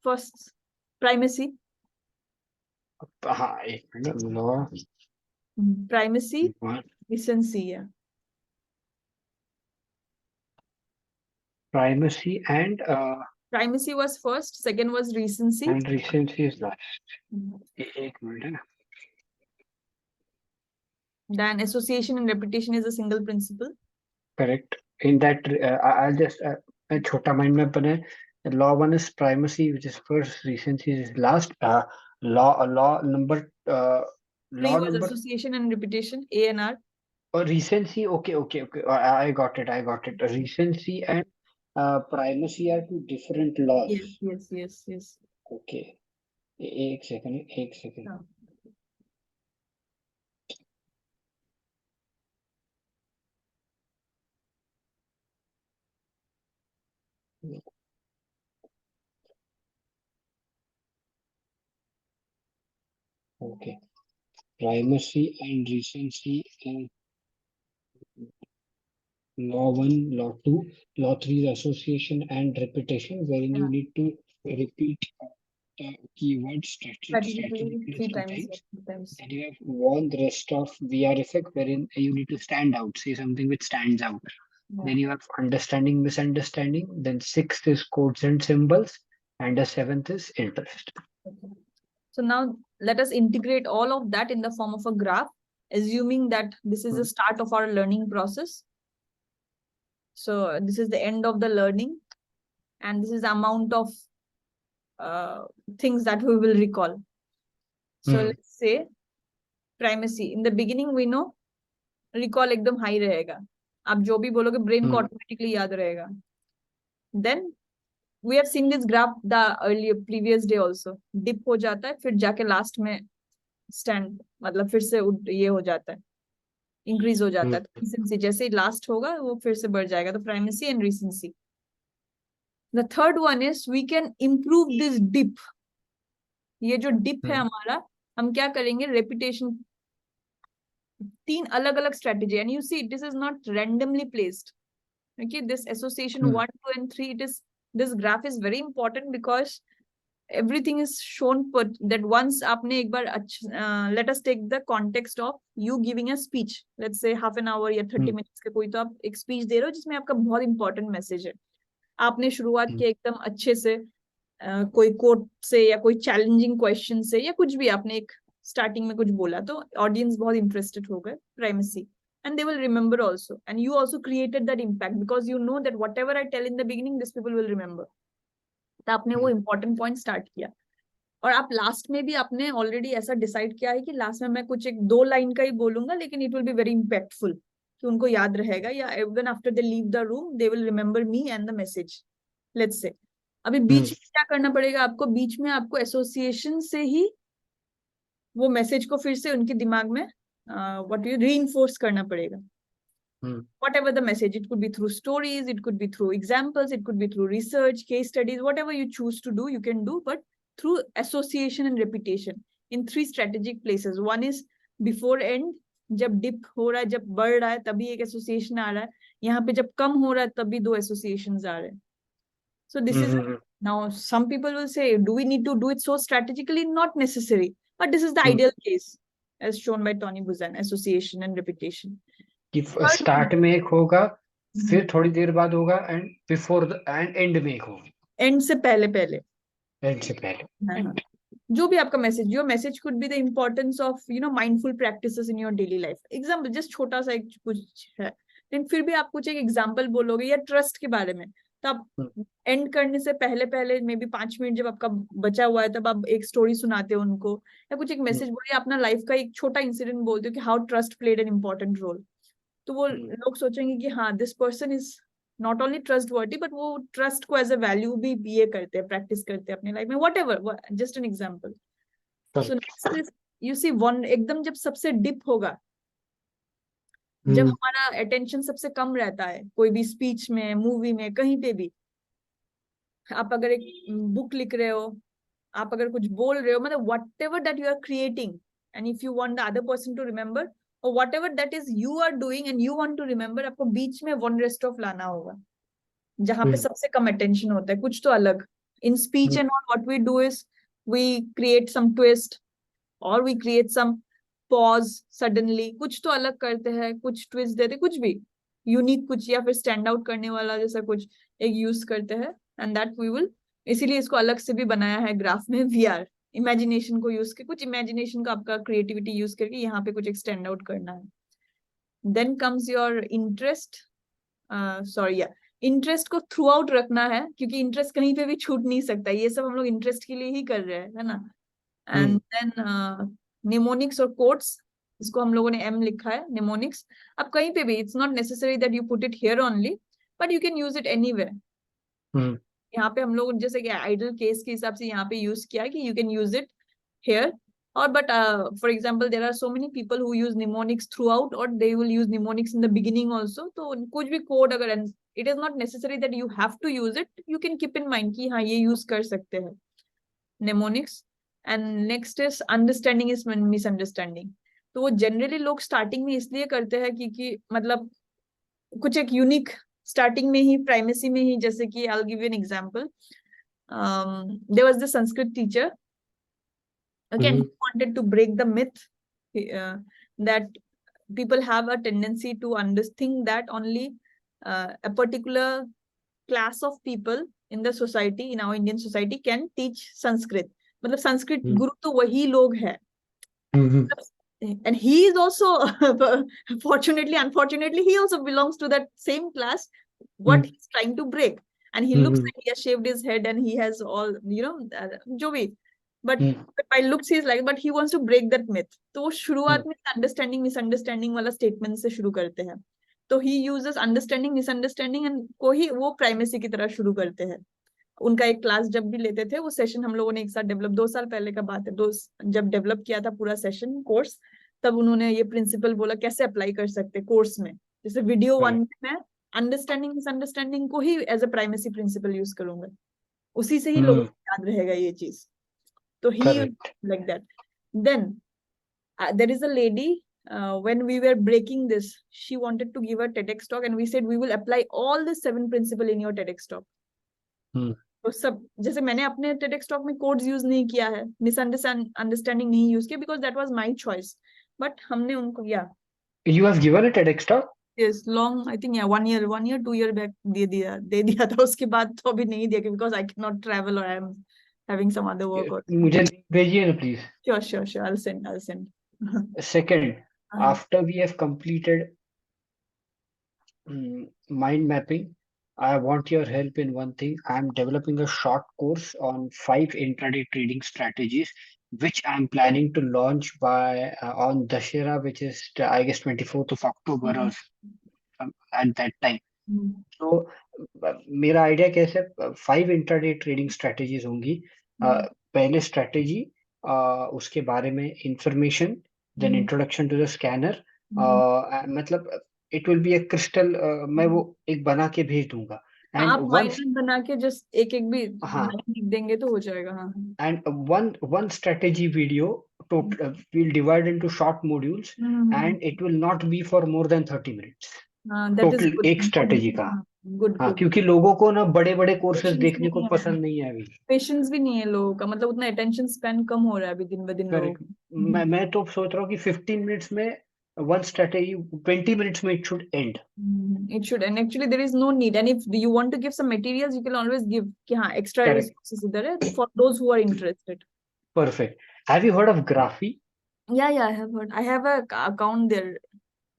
[SPEAKER 1] first primacy.
[SPEAKER 2] हाँ एक minute law
[SPEAKER 1] Primacy,
[SPEAKER 2] one
[SPEAKER 1] recency, yeah.
[SPEAKER 2] primacy
[SPEAKER 1] Primacy was first, second was recency.
[SPEAKER 2] and recency is last. एक minute है.
[SPEAKER 1] Then association and repetition is a single principle.
[SPEAKER 2] Correct. In that, I'll just छोटा mind में बने. Law one is primacy, which is first. Recency is last. Law number
[SPEAKER 1] Three
[SPEAKER 2] law
[SPEAKER 1] was
[SPEAKER 2] number
[SPEAKER 1] association and repetition, A and R.
[SPEAKER 2] recency. Okay, okay, okay. I got it. I got it. Recency and primacy are two different laws.
[SPEAKER 1] Yes, yes, yes, yes.
[SPEAKER 2] Okay. एक second एक second.
[SPEAKER 1] Yeah.
[SPEAKER 2] Okay. Primacy and recency in law 1, law 2, law 3 is association and repetition, wherein you
[SPEAKER 1] Yeah.
[SPEAKER 2] need to repeat keywords
[SPEAKER 1] Strategically
[SPEAKER 2] strategically
[SPEAKER 1] three
[SPEAKER 2] three
[SPEAKER 1] times, yeah,
[SPEAKER 2] times.
[SPEAKER 1] three times.
[SPEAKER 2] Then you have one, the rest of VR effect, wherein you need to stand out, say something which stands out.
[SPEAKER 1] Yeah.
[SPEAKER 2] Then you have understanding, misunderstanding. Then sixth is codes and symbols, and the seventh is interest.
[SPEAKER 1] Okay. So now let us integrate all of that in the form of a graph, assuming that this is the
[SPEAKER 2] Hmm.
[SPEAKER 1] start of our learning process. So this is the end of the learning, and this is the amount of uh, things that we will recall. So
[SPEAKER 2] Hmm.
[SPEAKER 1] let's say primacy. In the beginning, we know recall एकदम high रहेगा. आप जो भी बोलोगे brain को
[SPEAKER 2] Hmm.
[SPEAKER 1] automatically याद रहेगा. Then we have seen this graph the earlier previous day also. Dip हो जाता है, फिर जाके last में stand, मतलब फिर से ये हो जाता है, इंक्रीज हो जाता
[SPEAKER 2] Hmm.
[SPEAKER 1] है. रिसेंसी जैसे लास्ट होगा वो फिर से बढ़ जाएगा. तो primacy and recency. The third one is we can improve this dip. ये जो डिप है
[SPEAKER 2] Hmm.
[SPEAKER 1] हमारा, हम क्या करेंगे, रेपिटेशन. तीन अलग अलग strategy, and you see this is not randomly placed. Okay, this association
[SPEAKER 2] Hmm.
[SPEAKER 1] 1, 2 and 3, it is, this graph is very important because everything is shown put that once आपने एक बार let us take the context of you giving a speech, let's say half an hour या 30
[SPEAKER 2] Hmm.
[SPEAKER 1] minutes के कोई, तो आप एक speech दे रहे हो जिसमें आपका बहुत इंपॉर्टेंट मैसेज है. आपने शुरुआत
[SPEAKER 2] Hmm.
[SPEAKER 1] की एकदम अच्छे से, कोई कोट से या कोई चैलेंजिंग क्वेश्चन से या कुछ भी आपने एक स्टार्टिंग में कुछ बोला, तो ऑडियंस बहुत इंटरेस्टेड हो गए. Primacy. And they will remember also, and you also created that impact because you know that whatever I tell in the beginning, this people will remember. तो आपने वो
[SPEAKER 2] Hmm.
[SPEAKER 1] इंपॉर्टेंट पॉइंट स्टार्ट किया. और आप last में भी आपने already ऐसा डिसाइड किया है कि लास्ट में मैं कुछ एक 2 लाइन का ही बोलूंगा, लेकिन it will be very impactful, कि उनको याद रहेगा, या even after they leave the room they will remember me and the message. Let's say अभी
[SPEAKER 2] Hmm.
[SPEAKER 1] बीच में क्या करना पड़ेगा आपको, बीच में आपको एसोसिएशन से ही वो मैसेज को फिर से उनके दिमाग में व्हाट यू री करना पड़ेगा.
[SPEAKER 2] Hmm.
[SPEAKER 1] Whatever the message, it could be through stories, it could be through examples, it could be through research, case studies, whatever you choose to do, you can do, but through association and repetition in 3 strategic places. One is before end, जब dip हो रहा है, जब बढ़ रहा है तभी एक association आ रहा है. यहाँ पे जब कम हो रहा है तभी 2 associations आ रहे हैं. So this is,
[SPEAKER 2] Hmm.
[SPEAKER 1] now some people will say, do we need to do it so strategically? Not necessary, but this is the
[SPEAKER 2] Hmm.
[SPEAKER 1] ideal case as shown by Tony Buzan, association and repetition.
[SPEAKER 2] कि
[SPEAKER 1] Third
[SPEAKER 2] start में एक होगा,
[SPEAKER 1] one,
[SPEAKER 2] फिर थोड़ी देर बाद होगा, and before the end and में एक होगा,
[SPEAKER 1] एंड से पहले पहले.
[SPEAKER 2] एंड से पहले.
[SPEAKER 1] हाँ, हाँ. जो भी आपका message, your message could be the importance of mindful practices in your daily life. Example just छोटा सा एक कुछ है, लेकिन फिर भी आप कुछ एक एग्जाम्पल बोलोगे या ट्रस्ट के बारे में, तो आप
[SPEAKER 2] Hmm.
[SPEAKER 1] एंड करने से पहले पहले मे बी 5 मिनट जब आपका बचा हुआ है तब आप एक स्टोरी सुनाते हो उनको, या कुछ एक
[SPEAKER 2] Hmm.
[SPEAKER 1] मैसेज बोलिए, अपना लाइफ का एक छोटा इंसिडेंट बोलते हो कि how trust played an important role. तो वो
[SPEAKER 2] Hmm.
[SPEAKER 1] लोग सोचेंगे कि हाँ, this person is not only trustworthy, but वो ट्रस्ट को एज अ वैल्यू भी ये करते हैं, प्रैक्टिस करते हैं अपने लाइफ में. Whatever, just an example. So
[SPEAKER 2] Correct.
[SPEAKER 1] Next is, you see one, एकदम जब सबसे डिप होगा, जब
[SPEAKER 2] Hmm.
[SPEAKER 1] हमारा अटेंशन सबसे कम रहता है, कोई भी स्पीच में, मूवी में, कहीं पे भी, आप अगर एक बुक लिख रहे हो, आप अगर कुछ बोल रहे हो, मतलब whatever that you are creating, and if you want the other person to remember, और whatever that is you are doing and you want to remember, आपको बीच में वन रेस्ट ऑफ लाना होगा, जहां पे
[SPEAKER 2] Hmm.
[SPEAKER 1] सबसे कम attention होता है, कुछ तो अलग. In speech
[SPEAKER 2] Hmm.
[SPEAKER 1] And all what we do is we create some twist, और we create some pause, suddenly कुछ तो अलग करते हैं, कुछ ट्विस्ट देते, कुछ भी यूनिक कुछ, या फिर स्टैंड आउट करने वाला जैसा कुछ एक यूज करते हैं, एंड दैट वी विल, इसीलिए इसको अलग से भी बनाया है ग्राफ में. वीआर इमेजिनेशन को यूज के, कुछ इमेजिनेशन का आपका क्रिएटिविटी यूज करके यहाँ पे कुछ एक स्टैंड आउट करना है. Then comes your interest. Sorry, या इंटरेस्ट को थ्रू आउट रखना है, क्योंकि इंटरेस्ट कहीं पे भी छूट नहीं सकता. ये सब हम लोग इंटरेस्ट के लिए ही कर रहे हैं, है ना.
[SPEAKER 2] Hmm.
[SPEAKER 1] एंड देन निमोनिक्स और कोट्स, इसको हम लोगों ने एम लिखा है, निमोनिक्स. अब कहीं पे भी, it's not necessary that you put it here only, but you can use it anywhere.
[SPEAKER 2] Hmm.
[SPEAKER 1] यहाँ पे हम लोग जैसे कि आइडल केस के हिसाब से यहाँ पे यूज किया है कि you can use it here. और but for example there are so many people who use mnemonics throughout, और they will use mnemonics in the beginning also. तो कुछ भी कोड अगर, it is not necessary that you have to use it, you can keep in mind कि हाँ ये use कर सकते हैं mnemonics. And next is understanding is misunderstanding. तो वो जनरली लोग स्टार्टिंग में इसलिए करते हैं क्योंकि मतलब कुछ एक यूनिक स्टार्टिंग में ही, प्राइमेसी में ही, जैसे कि I will give you an example. There was the Sanskrit teacher, okay, and he wanted to break the myth that people have a tendency to think that only a particular class of people in the society, in our Indian society, can teach Sanskrit. मतलब संस्कृत गुरु तो वही लोग है। And he is also, fortunately, unfortunately, he also belongs to that same class, what he's trying to break. And he looks like he has shaved his head and he has all, जो भी, but by looks he is like, but he wants to break that myth. तो वो शुरुआत में understanding misunderstanding वाला statement से शुरू करते हैं। तो he uses understanding misunderstanding and को ही वो प्राइमेसी की तरह शुरू करते हैं। उनका एक क्लास जब भी लेते थे, वो सेशन हम लोगों ने एक साथ डेवलप, 2 साल पहले का बात है, जब डेवलप किया था पूरा सेशन कोर्स, तब उन्होंने ये प्रिंसिपल बोला कैसे अप्लाई कर सकते कोर्स में। जैसे वीडियो 1 में मैं अंडरस्टैंडिंग मिसअंडरस्टैंडिंग को ही as a primacy principle use करूंगा, उसी से ही लोगों को याद रहेगा ये चीज। तो he like that. Then there is a lady, when we were breaking this, she wanted to give a TEDx talk and we said we will apply all the 7 principle in your TEDx talk. तो सब, जैसे मैंने अपने TEDx talk में codes use नहीं किया है, misunderstanding नहीं यूज किया, because that was my choice, but हमने उनको, या
[SPEAKER 2] You have given a TEDx talk?
[SPEAKER 1] yes, long, I think, yeah, 1 year 2 year back दे दिया था। उसके बाद तो अभी नहीं दिया, because I cannot travel or I am having some other work or
[SPEAKER 2] मुझे भेजिए ना please.
[SPEAKER 1] sure I'll send
[SPEAKER 2] Second, after we have completed mind mapping, I want your help in one thing. I am developing a short course on 5 intraday trading strategies, which I am planning to launch by on Dashera, which is I guess 24th of October or at that time. तो मेरा idea कैसे 5 intraday trading strategies होंगी। पहले strategy, उसके बारे में information, then introduction to the scanner, मतलब it will be a crystal, मैं वो एक बना के भेज दूंगा।
[SPEAKER 1] एंड आप माइंड बना के जस्ट एक एक भी लिख देंगे तो हो जाएगा। हाँ,
[SPEAKER 2] and one strategy video will divide into short modules and it will not be for more than 30 minutes total एक स्ट्रेटेजी का।
[SPEAKER 1] गुड,
[SPEAKER 2] क्योंकि लोगों को ना बड़े बड़े कोर्सेज देखने को पसंद नहीं है अभी,
[SPEAKER 1] पेशेंस भी नहीं है लोगों का, मतलब उतना अटेंशन स्पैन कम हो रहा है अभी दिन ब दिन लोगों का।
[SPEAKER 2] मैं तो सोच रहा हूँ कि 15 मिनट्स में one strategy, 20 minutes में it should end.
[SPEAKER 1] It should, and actually there is no need, and if you want to give some materials you can always give कि हाँ extra resources इधर है for those who are interested.
[SPEAKER 2] Perfect. Have you heard of Graphy?
[SPEAKER 1] Yeah, I have heard. I have a account there.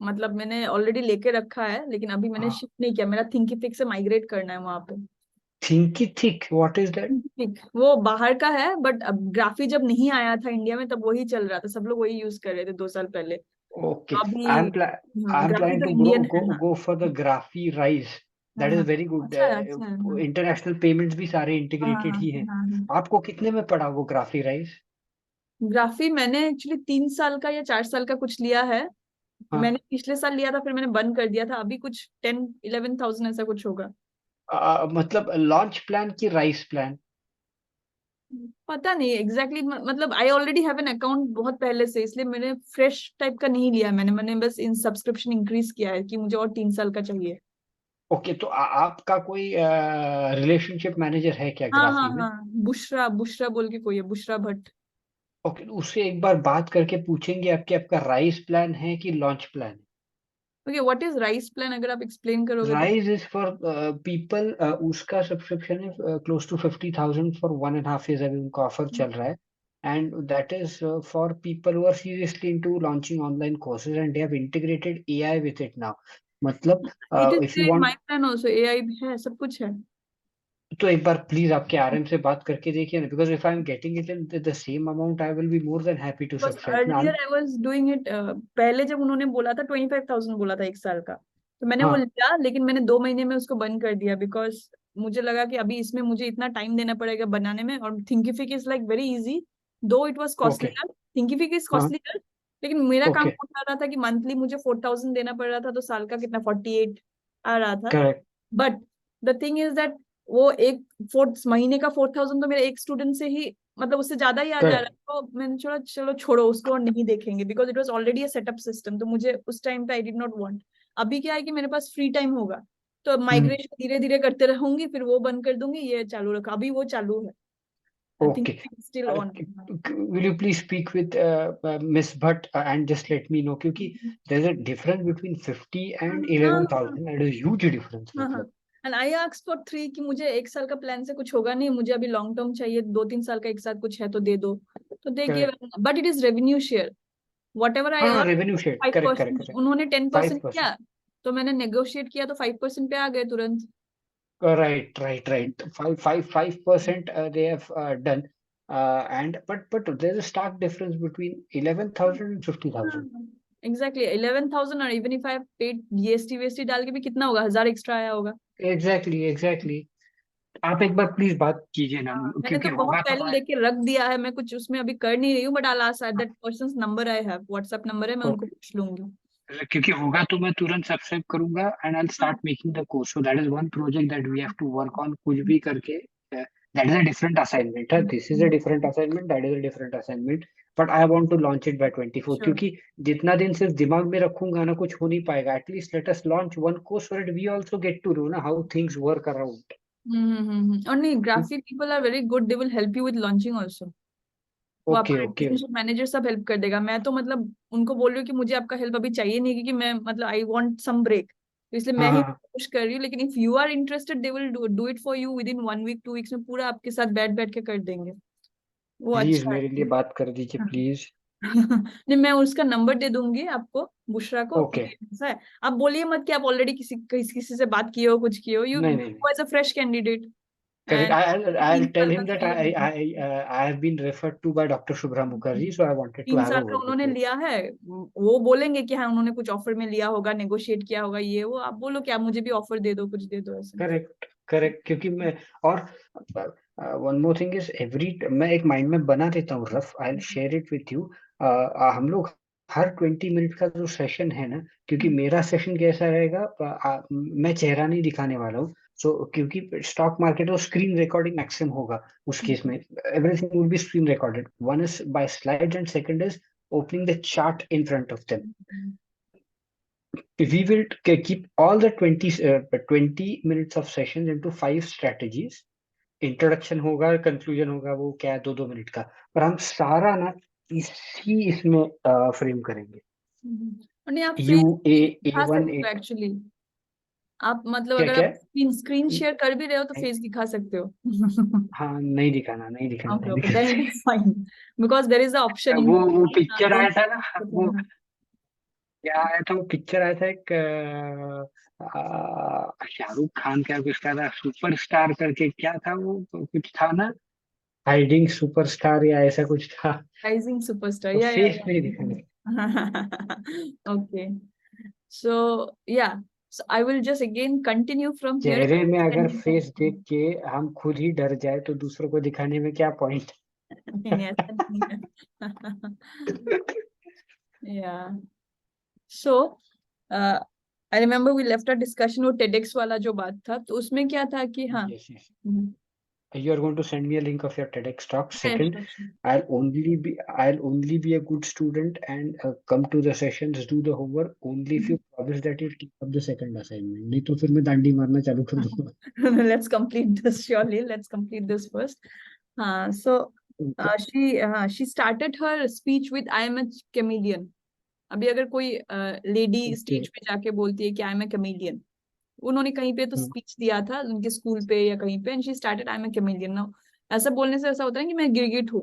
[SPEAKER 1] मतलब मैंने already लेके रखा है, लेकिन अभी मैंने शिफ्ट नहीं किया, मेरा थिंकिफिक से माइग्रेट करना है वहां पे।
[SPEAKER 2] Thinkific, what is that?
[SPEAKER 1] वो बाहर का है, बट अब ग्राफी जब नहीं आया था इंडिया में तब वही चल रहा था, सब लोग वही यूज कर रहे थे 2 साल पहले।
[SPEAKER 2] Okay.
[SPEAKER 1] अभी
[SPEAKER 2] I'm planning
[SPEAKER 1] तो
[SPEAKER 2] to
[SPEAKER 1] Indian
[SPEAKER 2] go for the Graphy Rise. That is very good.
[SPEAKER 1] अच्छा
[SPEAKER 2] इंटरनेशनल पेमेंट्स भी सारे इंटीग्रेटेड ही हैं। आपको कितने में पड़ा वो ग्राफी राइज?
[SPEAKER 1] ग्राफी मैंने एक्चुअली 3 साल का या 4 साल का कुछ लिया है। मैंने पिछले साल लिया था, फिर मैंने बंद कर दिया था। अभी कुछ 10-11,000 ऐसा कुछ होगा।
[SPEAKER 2] मतलब लॉन्च प्लान की राइस प्लान?
[SPEAKER 1] पता नहीं एग्जैक्टली मतलब I already have an account बहुत पहले से, इसलिए मैंने फ्रेश टाइप का नहीं लिया। मैंने बस इन सब्सक्रिप्शन इंक्रीज किया है कि मुझे और 3 साल का चाहिए।
[SPEAKER 2] ओके, तो आपका कोई रिलेशनशिप मैनेजर है क्या ग्राफी में?
[SPEAKER 1] बुशरा बोल के कोई है, बुशरा भट्ट।
[SPEAKER 2] ओके, उससे एक बार बात करके पूछेंगे आपका राइस प्लान है कि launch plan?
[SPEAKER 1] Okay, what is rice plan, अगर आप एक्सप्लेन करोगे तो।
[SPEAKER 2] राइज इज फॉर पीपल, उसका सब्सक्रिप्शन है क्लोज टू 50,000 फॉर 1.5 years, अभी उनका ऑफर चल रहा है। And that is for people who are seriously into launching online courses and they have integrated AI with it now. मतलब if you want,
[SPEAKER 1] my plan also AI है, सब कुछ है।
[SPEAKER 2] तो एक बार प्लीज आपके आरएम से बात करके देखिए ना, because if I am getting it in the same amount I will be more than happy to subscribe.
[SPEAKER 1] Earlier I was doing it, पहले जब उन्होंने बोला था 25,000 बोला था 1 साल का, तो मैंने वो लिया, लेकिन मैंने 2 महीने में उसको बंद कर दिया, बिकॉज मुझे लगा कि अभी इसमें मुझे इतना टाइम देना पड़ेगा बनाने में। और Thinkific is like very easy, though it was costlier, Thinkific is costlier, लेकिन मेरा काम हो रहा था कि मंथली मुझे 4,000 देना पड़ रहा था, तो साल का कितना 48 आ रहा था। But the thing is that वो एक 4 महीने का 4,000 तो मेरे एक स्टूडेंट से ही मतलब उससे ज्यादा ही आ जा रहा है,
[SPEAKER 2] Correct.
[SPEAKER 1] तो मैंने चलो चलो छोड़ो उसको और नहीं देखेंगे, because it was already a setup system, तो मुझे उस टाइम पे आई डिड नॉट वांट। अभी क्या है कि मेरे पास फ्री टाइम होगा, तो
[SPEAKER 2] Hmm.
[SPEAKER 1] माइग्रेशन धीरे धीरे करते रहूंगी, फिर वो बंद कर दूंगी, ये चालू रखा, अभी वो चालू है। I think
[SPEAKER 2] Okay.
[SPEAKER 1] Still on.
[SPEAKER 2] Will you please speak with Miss Bhatt and just let me know क्योंकि there's a difference between 50 and
[SPEAKER 1] हाँ
[SPEAKER 2] 11,000. That is huge difference
[SPEAKER 1] हाँ हाँ।
[SPEAKER 2] मतलब.
[SPEAKER 1] एंड आई आस्क फॉर 3 कि मुझे एक साल का प्लान से कुछ होगा नहीं, मुझे अभी लॉन्ग टर्म चाहिए, 2-3 साल का एक साथ कुछ है तो दे दो। तो they give,
[SPEAKER 2] Correct.
[SPEAKER 1] But it is revenue share, whatever I
[SPEAKER 2] हाँ
[SPEAKER 1] earn
[SPEAKER 2] revenue share.
[SPEAKER 1] Five
[SPEAKER 2] Correct, correct,
[SPEAKER 1] percent
[SPEAKER 2] correct.
[SPEAKER 1] उन्होंने 10%
[SPEAKER 2] 5%.
[SPEAKER 1] किया, तो मैंने नेगोशिएट किया तो 5% पे आ गए तुरंत।
[SPEAKER 2] Right, right, right. 5% they have done. And but there's a stark difference between 11,000 and 50,000.
[SPEAKER 1] Exactly 11,000, और even if I paid GST VST डाल के भी कितना होगा, 1,000 एक्स्ट्रा आया होगा।
[SPEAKER 2] Exactly, exactly. आप एक बार प्लीज बात कीजिए ना,
[SPEAKER 1] हाँ, मैंने
[SPEAKER 2] क्योंकि
[SPEAKER 1] तो बहुत
[SPEAKER 2] होगा तो
[SPEAKER 1] पहले लेके रख दिया है, मैं कुछ उसमें अभी कर नहीं रही हूँ, but I ask that persons number, I have WhatsApp number है, मैं उनको पूछ लूंगी।
[SPEAKER 2] क्योंकि होगा तो मैं तुरंत सब्सक्राइब करूंगा एंड आई
[SPEAKER 1] हाँ
[SPEAKER 2] start making the course, so that is one project that we have to work on, कुछ भी करके that is a different assignment है, this is a different assignment, that is a different assignment, but I want to launch it by 24,
[SPEAKER 1] sure.
[SPEAKER 2] क्योंकि जितना दिन सिर्फ दिमाग में रखूंगा ना कुछ हो नहीं पाएगा, at least let us launch one course so that we also get to know ना हाउ थिंग्स वर्क अराउंड.
[SPEAKER 1] और नहीं, graphic people are very good, they will help you with launching also. वो
[SPEAKER 2] ओके
[SPEAKER 1] आपका
[SPEAKER 2] ओके.
[SPEAKER 1] रिलेशनशिप मैनेजर सब help कर देगा। मैं तो मतलब उनको बोल रही हूँ कि मुझे आपका हेल्प अभी चाहिए नहीं, क्योंकि मैं मतलब आई वांट सम ब्रेक, इसलिए
[SPEAKER 2] हाँ
[SPEAKER 1] मैं ही
[SPEAKER 2] हाँ.
[SPEAKER 1] पुश कर रही हूँ। लेकिन if you are interested they will do it for you within 1 week 2 weeks में, पूरा आपके साथ बैठ बैठ के कर देंगे। वो
[SPEAKER 2] प्लीज
[SPEAKER 1] अच्छा
[SPEAKER 2] मेरे लिए
[SPEAKER 1] है।
[SPEAKER 2] बात कर दीजिए प्लीज.
[SPEAKER 1] नहीं, मैं उसका नंबर दे दूंगी आपको, बुशरा को, कि
[SPEAKER 2] ओके.
[SPEAKER 1] ऐसा है। आप बोलिए मत कि आप ऑलरेडी किसी से बात किए हो, कुछ किए हो, यू
[SPEAKER 2] नहीं नहीं.
[SPEAKER 1] As a fresh candidate.
[SPEAKER 2] Correct.
[SPEAKER 1] And
[SPEAKER 2] I'll
[SPEAKER 1] तीन
[SPEAKER 2] tell
[SPEAKER 1] साल का
[SPEAKER 2] him that
[SPEAKER 1] किया है।
[SPEAKER 2] I have been referred to by Dr. Subra Mukherjee, so I wanted to
[SPEAKER 1] तीन
[SPEAKER 2] have a
[SPEAKER 1] साल का
[SPEAKER 2] word with
[SPEAKER 1] उन्होंने
[SPEAKER 2] you.
[SPEAKER 1] लिया है, वो बोलेंगे कि हाँ उन्होंने कुछ ऑफर में लिया होगा, नेगोशिएट किया होगा, ये वो आप बोलो कि आप मुझे भी ऑफर दे दो, कुछ दे दो ऐसे।
[SPEAKER 2] करेक्ट करेक्ट, क्योंकि मैं और one more thing is every, मैं एक माइंड में बना देता हूँ rough, I will share it with you. हम लोग हर 20 मिनट का जो सेशन है ना, क्योंकि मेरा सेशन कैसा रहेगा, मैं चेहरा नहीं दिखाने वाला हूँ, सो क्योंकि स्टॉक मार्केट और स्क्रीन रिकॉर्डिंग मैक्सिमम होगा उस केस में, everything will be screen recorded, one is by slides and second is opening the chart in front of them. We will keep all the 20 minutes of sessions into 5 strategies. Introduction होगा, conclusion होगा, वो क्या है 2-2 minute का, पर हम सारा ना इसी इसमें फ्रेम करेंगे.
[SPEAKER 1] और नहीं, आप
[SPEAKER 2] यू
[SPEAKER 1] फेस
[SPEAKER 2] ए ए
[SPEAKER 1] दिखा
[SPEAKER 2] वन
[SPEAKER 1] सकते हो
[SPEAKER 2] ए
[SPEAKER 1] एक्चुअली। आप मतलब
[SPEAKER 2] क्या
[SPEAKER 1] अगर
[SPEAKER 2] क्या.
[SPEAKER 1] आप स्क्रीन शेयर कर भी रहे हो तो
[SPEAKER 2] नहीं,
[SPEAKER 1] फेस दिखा सकते हो।
[SPEAKER 2] हाँ नहीं दिखाना, नहीं दिखाना,
[SPEAKER 1] ओके
[SPEAKER 2] नहीं
[SPEAKER 1] ओके, देन इट
[SPEAKER 2] दिखाना.
[SPEAKER 1] Is fine, because there is an option in
[SPEAKER 2] वो पिक्चर आया
[SPEAKER 1] डोंट।
[SPEAKER 2] था ना, वो क्या आया था, वो पिक्चर आया था एक, शाहरुख खान का कुछ था, सुपरस्टार करके, क्या था वो, कुछ था ना, हाइडिंग सुपरस्टार या ऐसा कुछ था.
[SPEAKER 1] राइजिंग सुपरस्टार,
[SPEAKER 2] तो
[SPEAKER 1] या
[SPEAKER 2] फेस नहीं दिखाना.
[SPEAKER 1] ओके। सो या, so I will just again continue from here.
[SPEAKER 2] चेहरे में अगर फेस देख के हम खुद ही डर जाए तो दूसरों को दिखाने में क्या पॉइंट.
[SPEAKER 1] नहीं नहीं, ऐसा नहीं है। या, so I remember we left a discussion, वो टेडेक्स वाला जो बात था, तो उसमें क्या था कि हाँ।
[SPEAKER 2] Yes, yes. You are going to send me a link of your TEDx talk.
[SPEAKER 1] Yeah,
[SPEAKER 2] Second,
[SPEAKER 1] sure, sure.
[SPEAKER 2] I'll only be a good student and come to the sessions, do the homework only if you promise that you'll keep up the second assignment. नहीं तो फिर मैं डांडी मारना चालू कर दूंगा.
[SPEAKER 1] Let's complete this, surely. Let's complete this first. So
[SPEAKER 2] Okay.
[SPEAKER 1] she started her speech with I am a chameleon. अभी अगर कोई लेडी
[SPEAKER 2] Okay.
[SPEAKER 1] स्टेज पे जाके बोलती है कि आई एम ए कमेलियन, उन्होंने कहीं पे तो
[SPEAKER 2] Hmm.
[SPEAKER 1] स्पीच दिया था उनके स्कूल पे या कहीं पे, and she started I am a chameleon now. ऐसा बोलने से ऐसा होता है कि मैं गिरगिट हूँ।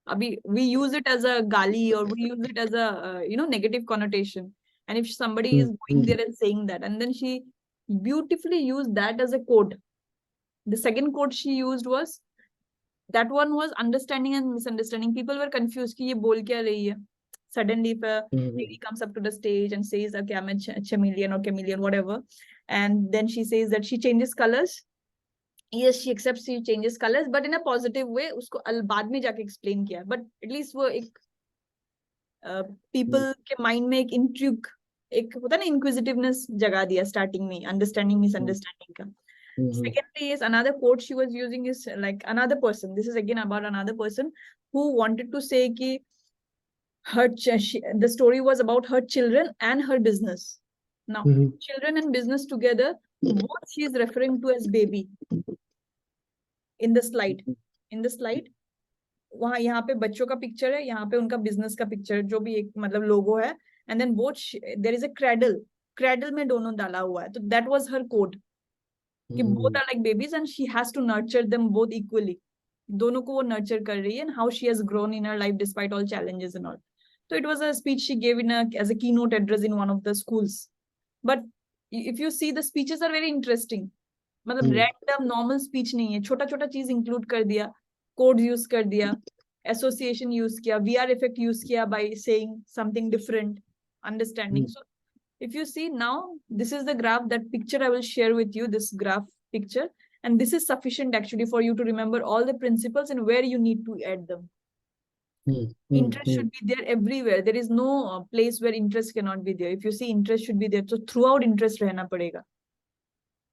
[SPEAKER 1] अभी we use it as a गाली, और we use it as a negative connotation, and if somebody
[SPEAKER 2] Hmm.
[SPEAKER 1] is going there and saying that, and then she beautifully used that as a quote. The second quote she used was, that one was understanding and misunderstanding. People were confused कि ये बोल क्या रही है. Suddenly if a
[SPEAKER 2] Hmm.
[SPEAKER 1] lady comes up to the stage and says okay I'm a chameleon or chameleon whatever, and then she says that she changes colors. Yes, she accepts she changes colors, but in a positive way. उसको बाद में जाके explain किया, but at least वो एक
[SPEAKER 2] Hmm.
[SPEAKER 1] people के mind में एक intrigue, एक होता है ना inquisitiveness जगा दिया स्टार्टिंग में, अंडरस्टैंडिंग
[SPEAKER 2] Hmm.
[SPEAKER 1] मिसअंडरस्टैंडिंग का. Secondly is another quote she was using is like another person. This is again about another person who wanted to say ki the story was about her children and her business. Now, children and business together, what she is referring to as baby in the slide. In the slide, वहां यहाँ पे बच्चों का picture है, यहाँ पे उनका business का पिक्चर जो भी एक मतलब लोगो है, and then both there is a cradle में दोनों डाला हुआ है. तो दैट वाज हर कोड कि both are like babies and she has to nurture them both equally. दोनों को वो नर्चर कर रही है, and how she has grown in her life despite all challenges and all. So it was a speech she gave as a keynote address in one of the schools. But if you see, the speeches are very interesting. मतलब random normal speech नहीं है, छोटा छोटा चीज include कर दिया, codes use कर दिया, एसोसिएशन यूज किया, वीआर इफेक्ट यूज किया by saying something different, understanding. So if you see now, this is the graph, that picture I will share with you, this graph picture, and this is sufficient actually for you to remember all the principles and where you need to add them. Interest should be there everywhere. There is no place where interest cannot be there. If you see, interest should be there. So throughout interest रहना पड़ेगा,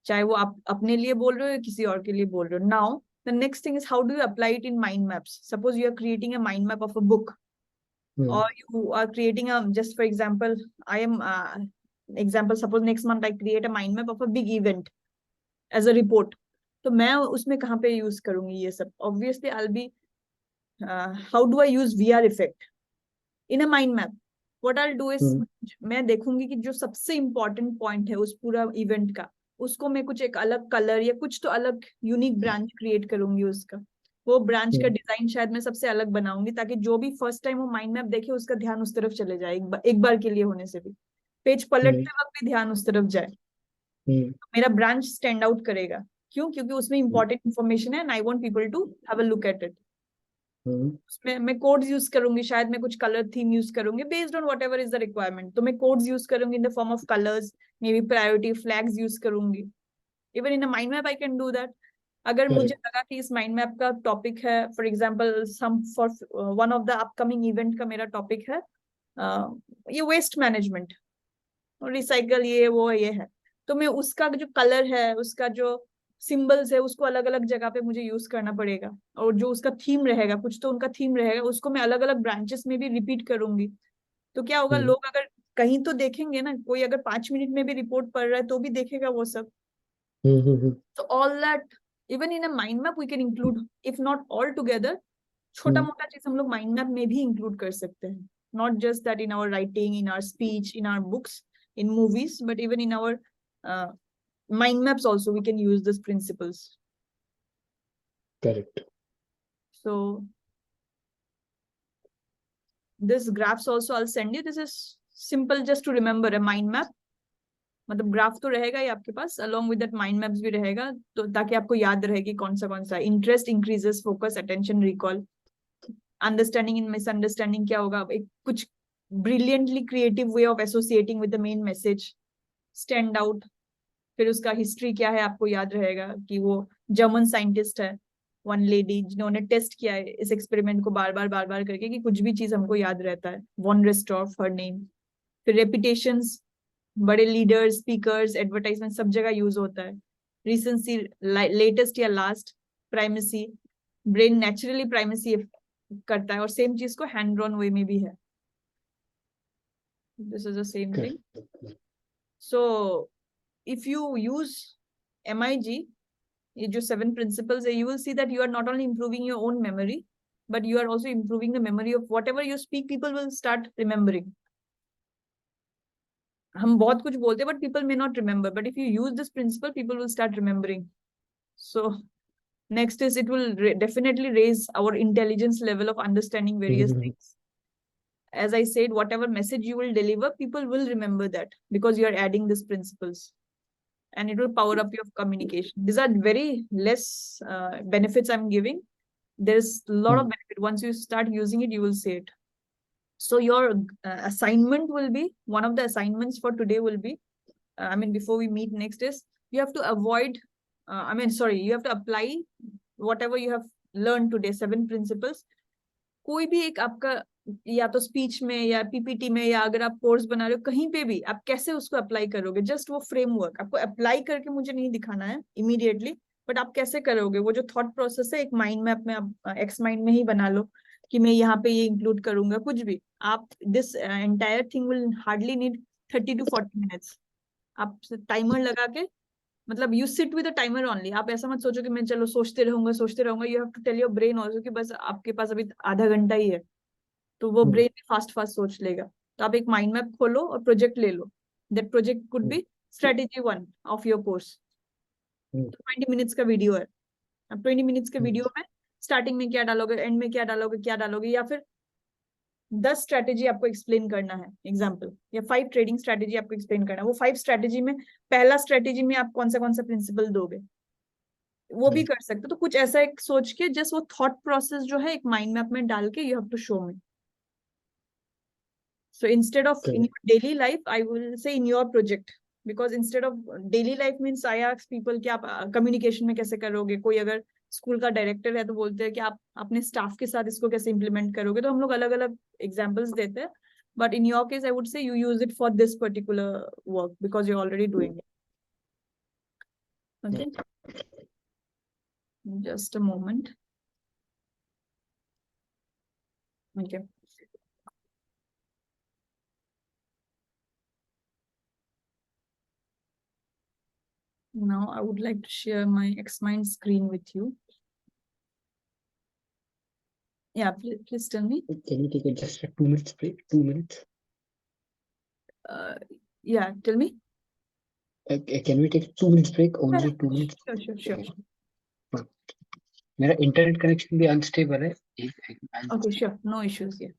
[SPEAKER 1] चाहे वो आप अपने लिए बोल रहे हो या किसी और के लिए बोल रहे हो. Now the next thing is, how do you apply it in mind maps? Suppose you are creating a mind map of a book, or you are creating a, just for example, I am suppose next month I create a mind map of a big event as a report. तो मैं उसमें कहाँ पे use करूंगी ये सब? Obviously I'll be how do I use VR effect in a mind map? What I'll do is मैं देखूंगी कि जो सबसे important point है उस पूरा event का, उसको मैं कुछ एक अलग कलर या कुछ तो अलग यूनिक ब्रांच क्रिएट करूंगी उसका. वो ब्रांच का डिजाइन शायद मैं सबसे अलग बनाऊंगी, ताकि जो भी फर्स्ट टाइम वो माइंड मैप देखे उसका ध्यान उस तरफ चले जाए, एक बार के लिए होने से भी, पेज पलटते वक्त भी ध्यान उस तरफ जाए. मेरा ब्रांच स्टैंड आउट करेगा. क्यों? क्योंकि उसमें इंपॉर्टेंट इंफॉर्मेशन है and I want people to have a look at it. उसमें मैं कोड्स यूज करूंगी, शायद मैं कुछ कलर थीम यूज करूंगी based on whatever is the requirement. तो मैं कोड्स यूज करूंगी in the form of colours, maybe priority flags use करूंगी. Even in a mind map I can do that. अगर मुझे लगा कि इस माइंड मैप का टॉपिक है, for example some for one of the upcoming event का मेरा टॉपिक है ये वेस्ट मैनेजमेंट, रिसाइकल, ये वो ये है, तो मैं उसका जो कलर है, उसका जो सिंबल्स है, उसको अलग अलग जगह पे मुझे यूज करना पड़ेगा. और जो उसका थीम रहेगा, कुछ तो उनका थीम रहेगा, उसको मैं अलग अलग ब्रांचेस में भी रिपीट करूंगी. तो क्या होगा, लोग अगर कहीं तो देखेंगे ना, कोई अगर 5 मिनट में भी रिपोर्ट पढ़ रहा है तो भी देखेगा वो सब. तो all that even in a mind map we can include, if not all together, छोटा मोटा चीज हम लोग माइंड मैप में भी इंक्लूड कर सकते हैं. Not just that in our writing, in our speech, in our books, in movies, but even in our mind maps also we can use these principles.
[SPEAKER 2] Correct.
[SPEAKER 1] So this graphs also I'll send you. This is simple just to remember a mind map. मतलब graph तो रहेगा ही आपके पास, along with that mind maps भी रहेगा, तो ताकि आपको याद रहे कि कौन सा. Interest increases, focus, attention, recall, understanding in misunderstanding क्या होगा, एक कुछ brilliantly creative way of associating with the main message, stand out. फिर उसका हिस्ट्री क्या है आपको याद रहेगा कि वो जर्मन साइंटिस्ट है, वन लेडी, जिन्होंने टेस्ट किया है इस एक्सपेरिमेंट को बार बार करके कि कुछ भी चीज हमको याद रहता है. Von Restorff her name. फिर रेपुटेशंस, बड़े लीडर्स, स्पीकर्स, एडवर्टाइजमेंट, सब जगह यूज होता है. रिसेंसी, लेटेस्ट या last. Primacy, brain naturally primacy करता है, और सेम चीज को हैंड ड्रॉन वे में भी है. This is the same thing. So if you use MIG, ये जो 7 principles है, you will see that you are not only improving your own memory, but you are also improving the memory of whatever you speak. People will start remembering. हम बहुत कुछ बोलते हैं, but people may not remember. But if you use this principle, people will start remembering. So next is, it will definitely raise our intelligence level of understanding various things. As I said, whatever message you will deliver, people will remember that because you are adding these principles. And it will power up your communication. These are very less benefits I'm giving. There's a lot of benefit. Once you start using it, you will see it. So your assignment will be, one of the assignments for today will be, before we meet next is, you have to avoid, you have to apply whatever you have learned today, 7 principles. कोई भी एक आपका या तो speech में या PPT में, या अगर आप कोर्स बना रहे हो कहीं पे भी, आप कैसे उसको अप्लाई करोगे, जस्ट वो फ्रेमवर्क आपको अप्लाई करके मुझे नहीं दिखाना है इमीडिएटली, बट आप कैसे करोगे, वो जो थॉट प्रोसेस है एक माइंड में अपने एक्स माइंड में ही बना लो कि मैं यहाँ पे ये इंक्लूड करूंगा कुछ भी। आप this entire thing will hardly need 30 to 40 minutes। आप टाइमर लगा के, मतलब you sit with a timer only, आप ऐसा मत सोचो कि मैं चलो सोचते रहूंगा। You have to tell your brain also कि बस आपके पास अभी आधा घंटा ही है, तो वो
[SPEAKER 2] हम्म,
[SPEAKER 1] ब्रेन फास्ट फास्ट सोच लेगा। तो आप एक माइंड मैप खोलो और प्रोजेक्ट ले लो। That project could
[SPEAKER 2] hmm,
[SPEAKER 1] be strategy 1 of your course.
[SPEAKER 2] Hmm,
[SPEAKER 1] 20 minutes का वीडियो है। अब 20 मिनट्स के
[SPEAKER 2] हम्म,
[SPEAKER 1] वीडियो में स्टार्टिंग में क्या डालोगे, एंड में क्या डालोगे, या फिर 10 स्ट्रैटेजी आपको एक्सप्लेन करना है एग्जाम्पल, या 5 ट्रेडिंग स्ट्रैटेजी आपको एक्सप्लेन करना है। वो 5 स्ट्रैटेजी में पहला स्ट्रैटेजी में आप कौन सा प्रिंसिपल दोगे, वो भी
[SPEAKER 2] हम्म,
[SPEAKER 1] कर सकते हो। तो कुछ ऐसा एक सोच के जस्ट वो थॉट प्रोसेस जो है एक माइंड मैप में डाल के you have to show me. So instead of in
[SPEAKER 2] correct.
[SPEAKER 1] your daily life, I will say in your project, because instead of daily life means I ask people कि आप communication में कैसे करोगे। कोई अगर स्कूल का डायरेक्टर है तो बोलते हैं कि आप अपने स्टाफ के साथ इसको कैसे इम्प्लीमेंट करोगे, तो हम लोग अलग अलग एग्जाम्पल्स देते हैं। But in your case I would say you use it for this particular work because you already doing it. Okay, just a moment. Okay, now I would like to share my Xmind screen with you. Yeah, please tell me.
[SPEAKER 2] Can you take just a 2 minutes break? 2 minutes.
[SPEAKER 1] uh, yeah, tell me.
[SPEAKER 2] Can we take 2 minutes break?
[SPEAKER 1] Yeah,
[SPEAKER 2] Only 2 minutes.
[SPEAKER 1] sure.
[SPEAKER 2] हाँ, मेरा internet connection भी unstable है।
[SPEAKER 1] Okay, sure. No issues. Yeah.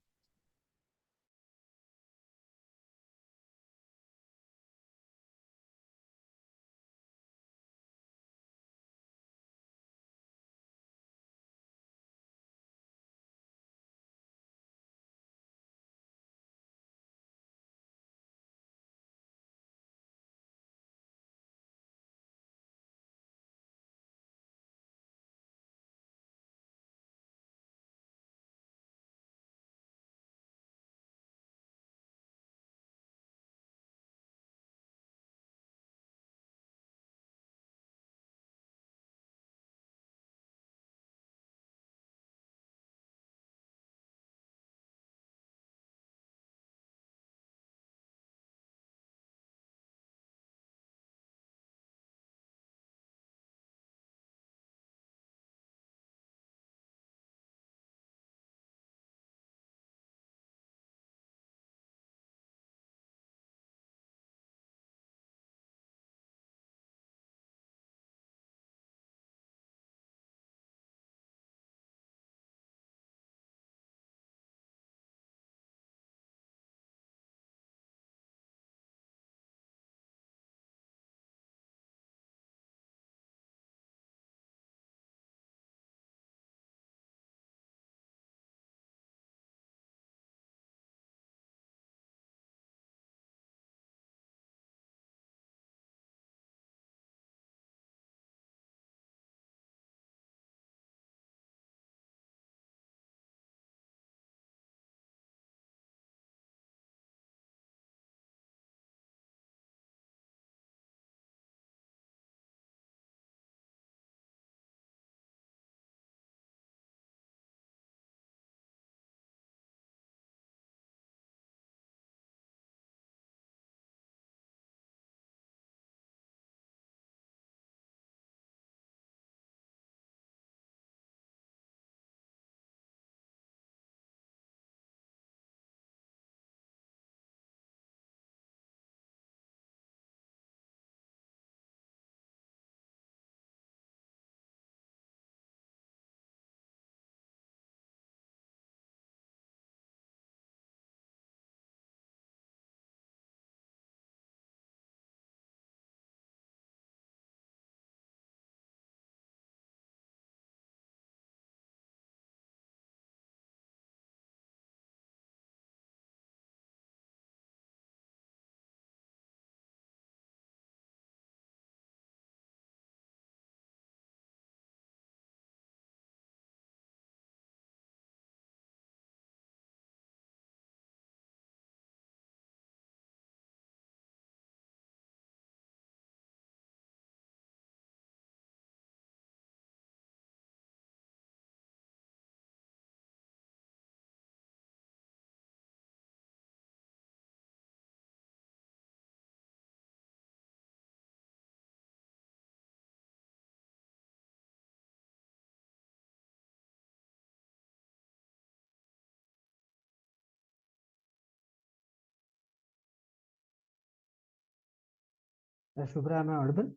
[SPEAKER 2] Shubhra, am I audible?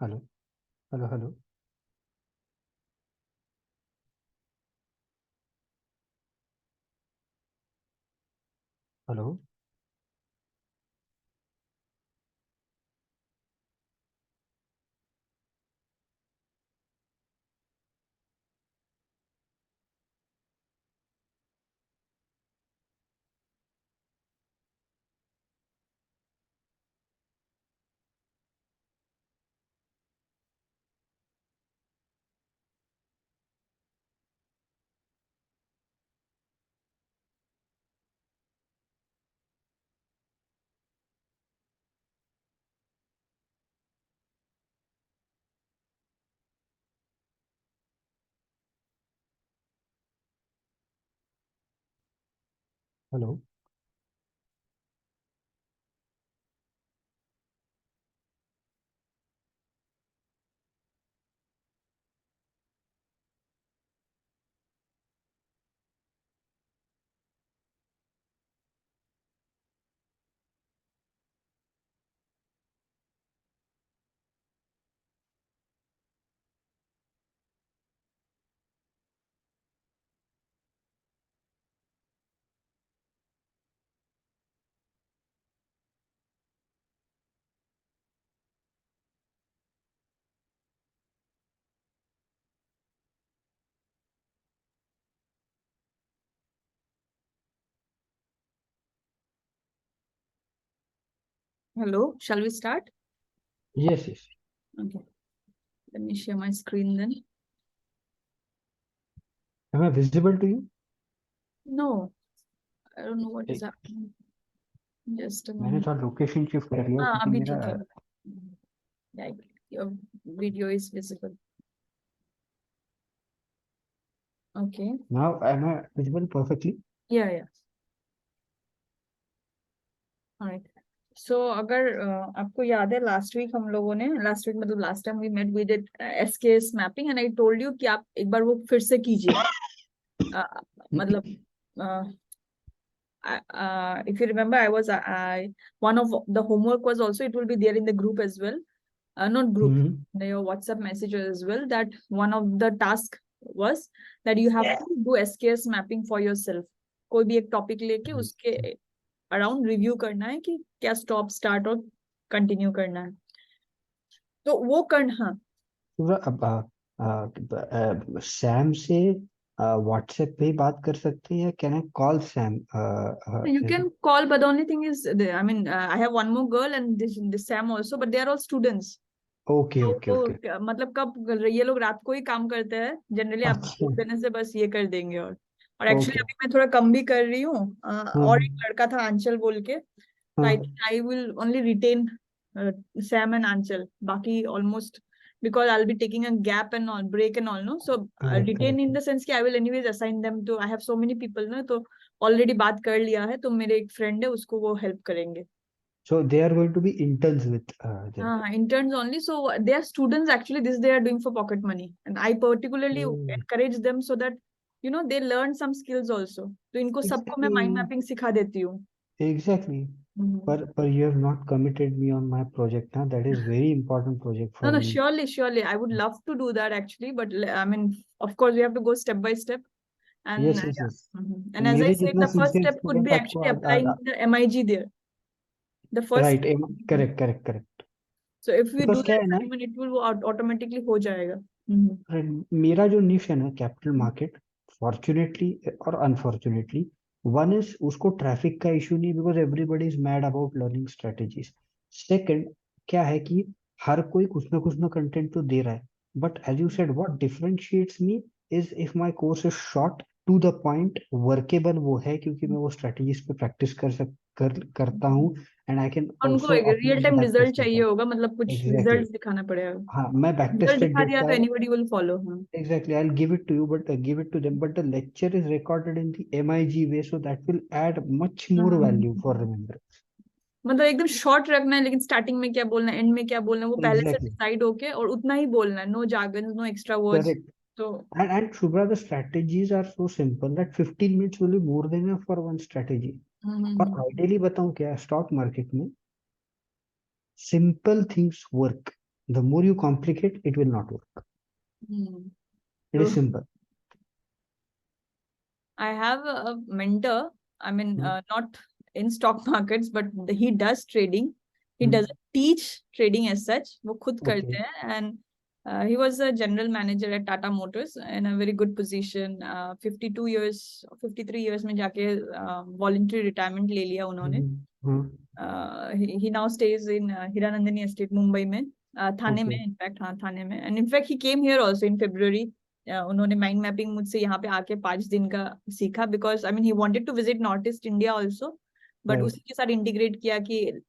[SPEAKER 2] Hello, hello, hello, hello, hello.
[SPEAKER 1] Hello, shall we start?
[SPEAKER 2] Yes, yes.
[SPEAKER 1] Okay, let me share my screen then.
[SPEAKER 2] Am I visible to you?
[SPEAKER 1] No, I don't know what is
[SPEAKER 2] एक
[SPEAKER 1] happening. Just a
[SPEAKER 2] मैंने
[SPEAKER 1] moment.
[SPEAKER 2] थोड़ा location shift कर लिया
[SPEAKER 1] हाँ
[SPEAKER 2] क्योंकि
[SPEAKER 1] अभी
[SPEAKER 2] मेरा
[SPEAKER 1] ठीक है. Like your video is visible. Okay.
[SPEAKER 2] now am I visible perfectly?
[SPEAKER 1] Yeah, yeah. Alright. So अगर आपको याद है लास्ट वीक हम लोगों ने लास्ट वीक मतलब last time we met we did SKS mapping and I told you कि आप एक बार वो फिर से कीजिए. मतलब if you remember I was one of the homework was also it will be there in the group as well. Not group,
[SPEAKER 2] hmm.
[SPEAKER 1] your WhatsApp message as well, that one of the task was that you have to do SKS mapping for yourself. कोई भी एक topic लेके उसके around review करना है कि क्या stop start और कंटिन्यू करना है. तो वो करना. हाँ.
[SPEAKER 2] पूरा अब सैम से व्हाट्सएप पे ही बात कर सकते हैं या can I call Sam?
[SPEAKER 1] You can call, but the only thing is, I mean, I have one more girl and this Sam also, but they are all students.
[SPEAKER 2] Okay okay okay.
[SPEAKER 1] तो मतलब कब ये लोग रात को ही काम करते हैं जनरली. आप
[SPEAKER 2] अच्छा.
[SPEAKER 1] बोल देने से बस ये कर देंगे. और एक्चुअली
[SPEAKER 2] ओके.
[SPEAKER 1] अभी मैं थोड़ा कम भी कर रही हूँ. और एक
[SPEAKER 2] हाँ
[SPEAKER 1] लड़का था आंचल बोल के. तो आई
[SPEAKER 2] हाँ.
[SPEAKER 1] Think I will only retain Sam and Aanchal. बाकी almost because I'll be taking a gap and all break and all, no, so
[SPEAKER 2] correct
[SPEAKER 1] retain
[SPEAKER 2] correct.
[SPEAKER 1] in the sense कि I will anyways assign them to. I have so many people ना, तो already बात कर लिया है. तो मेरे एक फ्रेंड है उसको वो हेल्प करेंगे.
[SPEAKER 2] So they are going to be interns with them.
[SPEAKER 1] हाँ, interns only. So they are students actually. This they are doing for pocket money, and I particularly
[SPEAKER 2] Oh,
[SPEAKER 1] encourage them so that they learn some skills also. तो इनको सबको मैं mind
[SPEAKER 2] exactly,
[SPEAKER 1] mapping सिखा देती हूँ.
[SPEAKER 2] exactly.
[SPEAKER 1] Hmm.
[SPEAKER 2] But you have not committed me on my project now. That is very important project
[SPEAKER 1] No,
[SPEAKER 2] for
[SPEAKER 1] no,
[SPEAKER 2] me.
[SPEAKER 1] surely, surely, I would love to do that actually, but I mean, of course, we have to go step by step. And
[SPEAKER 2] Yes, yes,
[SPEAKER 1] yeah.
[SPEAKER 2] yes.
[SPEAKER 1] And as I
[SPEAKER 2] मेरे
[SPEAKER 1] said,
[SPEAKER 2] जितना
[SPEAKER 1] the first
[SPEAKER 2] sincere
[SPEAKER 1] step could
[SPEAKER 2] student
[SPEAKER 1] be
[SPEAKER 2] आपको
[SPEAKER 1] actually applying the MIG there. The first.
[SPEAKER 2] right. Correct, correct, correct.
[SPEAKER 1] So if we do
[SPEAKER 2] Because क्या
[SPEAKER 1] that
[SPEAKER 2] है ना,
[SPEAKER 1] assignment, it will automatically हो जाएगा. हम्म.
[SPEAKER 2] मेरा जो निश है ना कैपिटल मार्केट, फॉर्चुनेटली और अनफॉर्चुनेटली, वन इज उसको ट्रैफिक का इशू नहीं because everybody is mad about learning strategies. Second क्या है कि हर कोई कुछ ना कंटेंट तो दे रहा है. But as you said what differentiates me is if my course is short to the point workable, वो है क्योंकि मैं वो स्ट्रेटेजीज पे प्रैक्टिस करता हूँ. एंड आई कैन
[SPEAKER 1] उनको
[SPEAKER 2] ऑल्सो
[SPEAKER 1] एक
[SPEAKER 2] अपने
[SPEAKER 1] real time
[SPEAKER 2] back
[SPEAKER 1] result
[SPEAKER 2] test
[SPEAKER 1] चाहिए
[SPEAKER 2] डेटा.
[SPEAKER 1] होगा, मतलब कुछ
[SPEAKER 2] एग्जैक्टली.
[SPEAKER 1] रिजल्ट दिखाना पड़ेगा.
[SPEAKER 2] हाँ, मैं बैक
[SPEAKER 1] रिजल्ट
[SPEAKER 2] टेस्टेड
[SPEAKER 1] दिखा दिया तो
[SPEAKER 2] डेटा.
[SPEAKER 1] Anybody will follow. हाँ.
[SPEAKER 2] Exactly, I'll give it to you, but give it to them. But the lecture is recorded in the MIG way, so that will add much more value for
[SPEAKER 1] hmm.
[SPEAKER 2] remembrance.
[SPEAKER 1] मतलब एकदम short रखना है, लेकिन starting में क्या बोलना है and में क्या बोलना है वो पहले से
[SPEAKER 2] Exactly,
[SPEAKER 1] डिसाइड होके और उतना ही बोलना है. No jargon, no extra words.
[SPEAKER 2] correct.
[SPEAKER 1] तो
[SPEAKER 2] And Shubhra, the strategies are so simple that 15 minutes will be more than enough for one strategy. और
[SPEAKER 1] हम्म.
[SPEAKER 2] ideally बताऊं क्या, स्टॉक मार्केट में Simple things work. The more you complicate, it will not work. It is
[SPEAKER 1] True.
[SPEAKER 2] simple.
[SPEAKER 1] I have a mentor. I mean,
[SPEAKER 2] Hmm.
[SPEAKER 1] not in stock markets, but he does trading. He
[SPEAKER 2] Hmm.
[SPEAKER 1] doesn't teach trading as such. वो खुद करते
[SPEAKER 2] Okay.
[SPEAKER 1] हैं, and he was a general manager at Tata Motors in a very good position. 52 years, 53 years में जाके voluntary retirement ले लिया उन्होंने.
[SPEAKER 2] Hmm. Hmm.
[SPEAKER 1] He now stays in Hiranandani Estate, Mumbai में, थाने में,
[SPEAKER 2] Okay.
[SPEAKER 1] इनफैक्ट हाँ थाने में. And in fact he came here also in February. उन्होंने माइंड मैपिंग मुझसे यहाँ पे आके 5 दिन का सीखा, because I mean he wanted to visit north east India also, but
[SPEAKER 2] Right.
[SPEAKER 1] उसी के साथ इंटीग्रेट किया कि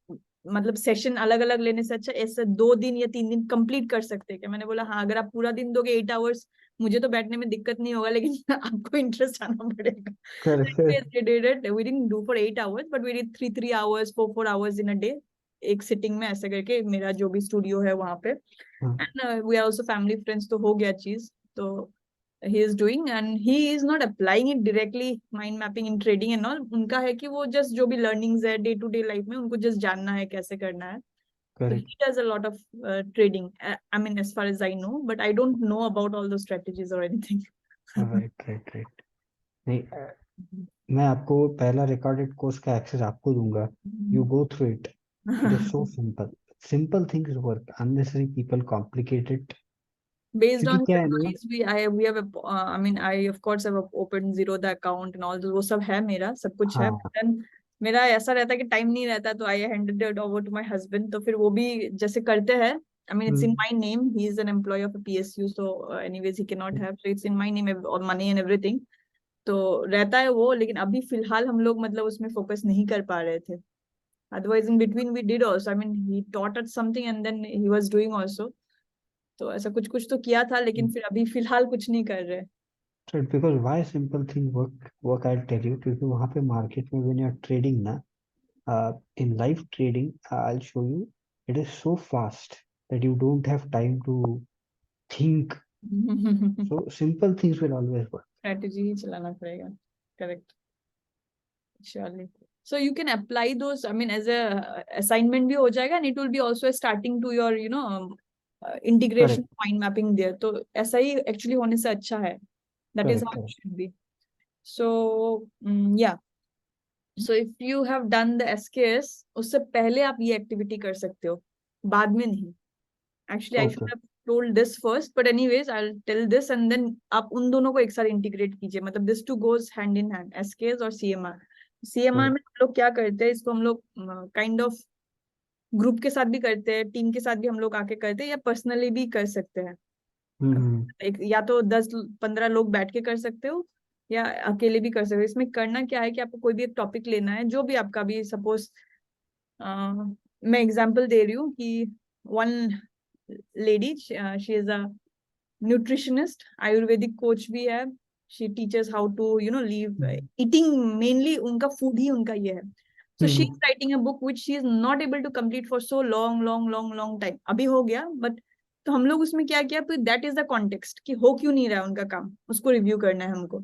[SPEAKER 1] मतलब सेशन अलग अलग लेने से अच्छा ऐसे 2 दिन या 3 दिन कंप्लीट कर सकते हैं क्या. मैंने बोला हाँ, अगर आप पूरा दिन दोगे 8 आवर्स, मुझे तो बैठने में दिक्कत नहीं होगा, लेकिन आपको इंटरेस्ट आना पड़ेगा.
[SPEAKER 2] Correct.
[SPEAKER 1] We did it. We didn't do for 8 hours, but we did 3 hours, 4 hours in a day. एक सिटिंग में ऐसे करके मेरा जो भी स्टूडियो है वहां पे.
[SPEAKER 2] हाँ.
[SPEAKER 1] And we are also family friends, तो हो गया चीज. तो he is doing, and he is not applying it directly, mind mapping in trading and all. उनका है कि वो just जो भी learnings है डे टू डे लाइफ में उनको just जानना है कैसे करना है. So
[SPEAKER 2] Correct.
[SPEAKER 1] he does a lot of trading. I mean, as far as I know, but I don't know about all those strategies or anything.
[SPEAKER 2] Right. Right. Right. नहीं, मैं आपको पहला रिकॉर्डेड कोर्स का एक्सेस आपको दूंगा. You go through it. It is so simple. Simple things work. Unnecessary people complicated.
[SPEAKER 1] Based
[SPEAKER 2] क्योंकि
[SPEAKER 1] on
[SPEAKER 2] क्या
[SPEAKER 1] your
[SPEAKER 2] है ना.
[SPEAKER 1] advice, we have I mean, I of course have opened Zerodha account and all those, वो सब है मेरा, सब कुछ है.
[SPEAKER 2] हाँ.
[SPEAKER 1] But then मेरा ऐसा रहता है कि टाइम नहीं रहता, तो I handed it over to my husband. तो फिर वो भी जैसे करते हैं. I mean, it's in my name. He is an employee of a PSU, so anyways he cannot have. So it's in my name or money and everything. तो रहता है वो, लेकिन अभी फिलहाल हम लोग मतलब उसमें फोकस नहीं कर पा रहे थे. Otherwise in between we did also. I mean, he taught us something and then he was doing also. तो ऐसा कुछ कुछ तो किया था, लेकिन फिर अभी फिलहाल कुछ नहीं कर रहे.
[SPEAKER 2] Because why simple thing work I tell you. क्योंकि वहां पे मार्केट में व्हेन यू आर ट्रेडिंग ना, in live trading, I'll show you, it is so fast that you don't have time to think. So simple things will always work.
[SPEAKER 1] Strategy ही चलाना पड़ेगा. Correct. Surely. So you can apply those, I mean, as a assignment भी हो जाएगा, and it will be also a starting to your integration
[SPEAKER 2] Correct.
[SPEAKER 1] mind mapping there. तो ऐसा ही actually होने से अच्छा है. That is
[SPEAKER 2] Correct.
[SPEAKER 1] how it
[SPEAKER 2] Correct.
[SPEAKER 1] should be. So yeah. So if you have done the SKS, उससे पहले आप ये एक्टिविटी कर सकते हो, बाद में नहीं. Actually, I should
[SPEAKER 2] Okay.
[SPEAKER 1] have told this first, but anyways, I'll tell this and then आप उन दोनों को एक साथ इंटीग्रेट कीजिए. मतलब this two goes hand in hand, SKS और CMR. CMR में
[SPEAKER 2] Correct.
[SPEAKER 1] हम लोग क्या करते हैं, इसको हम लोग काइंड ऑफ ग्रुप के साथ भी करते हैं, टीम के साथ भी हम लोग आके करते हैं, या पर्सनली भी कर सकते हैं.
[SPEAKER 2] Mm-hmm.
[SPEAKER 1] एक या तो 10-15 लोग बैठ के कर सकते हो, या अकेले भी कर सकते हो. इसमें करना क्या है कि आपको कोई भी एक टॉपिक लेना है, जो भी आपका भी. सपोज मैं एग्जांपल दे रही हूँ कि one lady, she is a nutritionist, Ayurvedic coach भी है. She teachers how to live eating, mainly उनका फूड ही उनका ये है. So she is writing a book which she is not able to complete for so long time. अभी हो गया, but तो हम लोग उसमें क्या किया, तो that is the context कि हो क्यों नहीं रहा है उनका काम, उसको रिव्यू करना है हमको.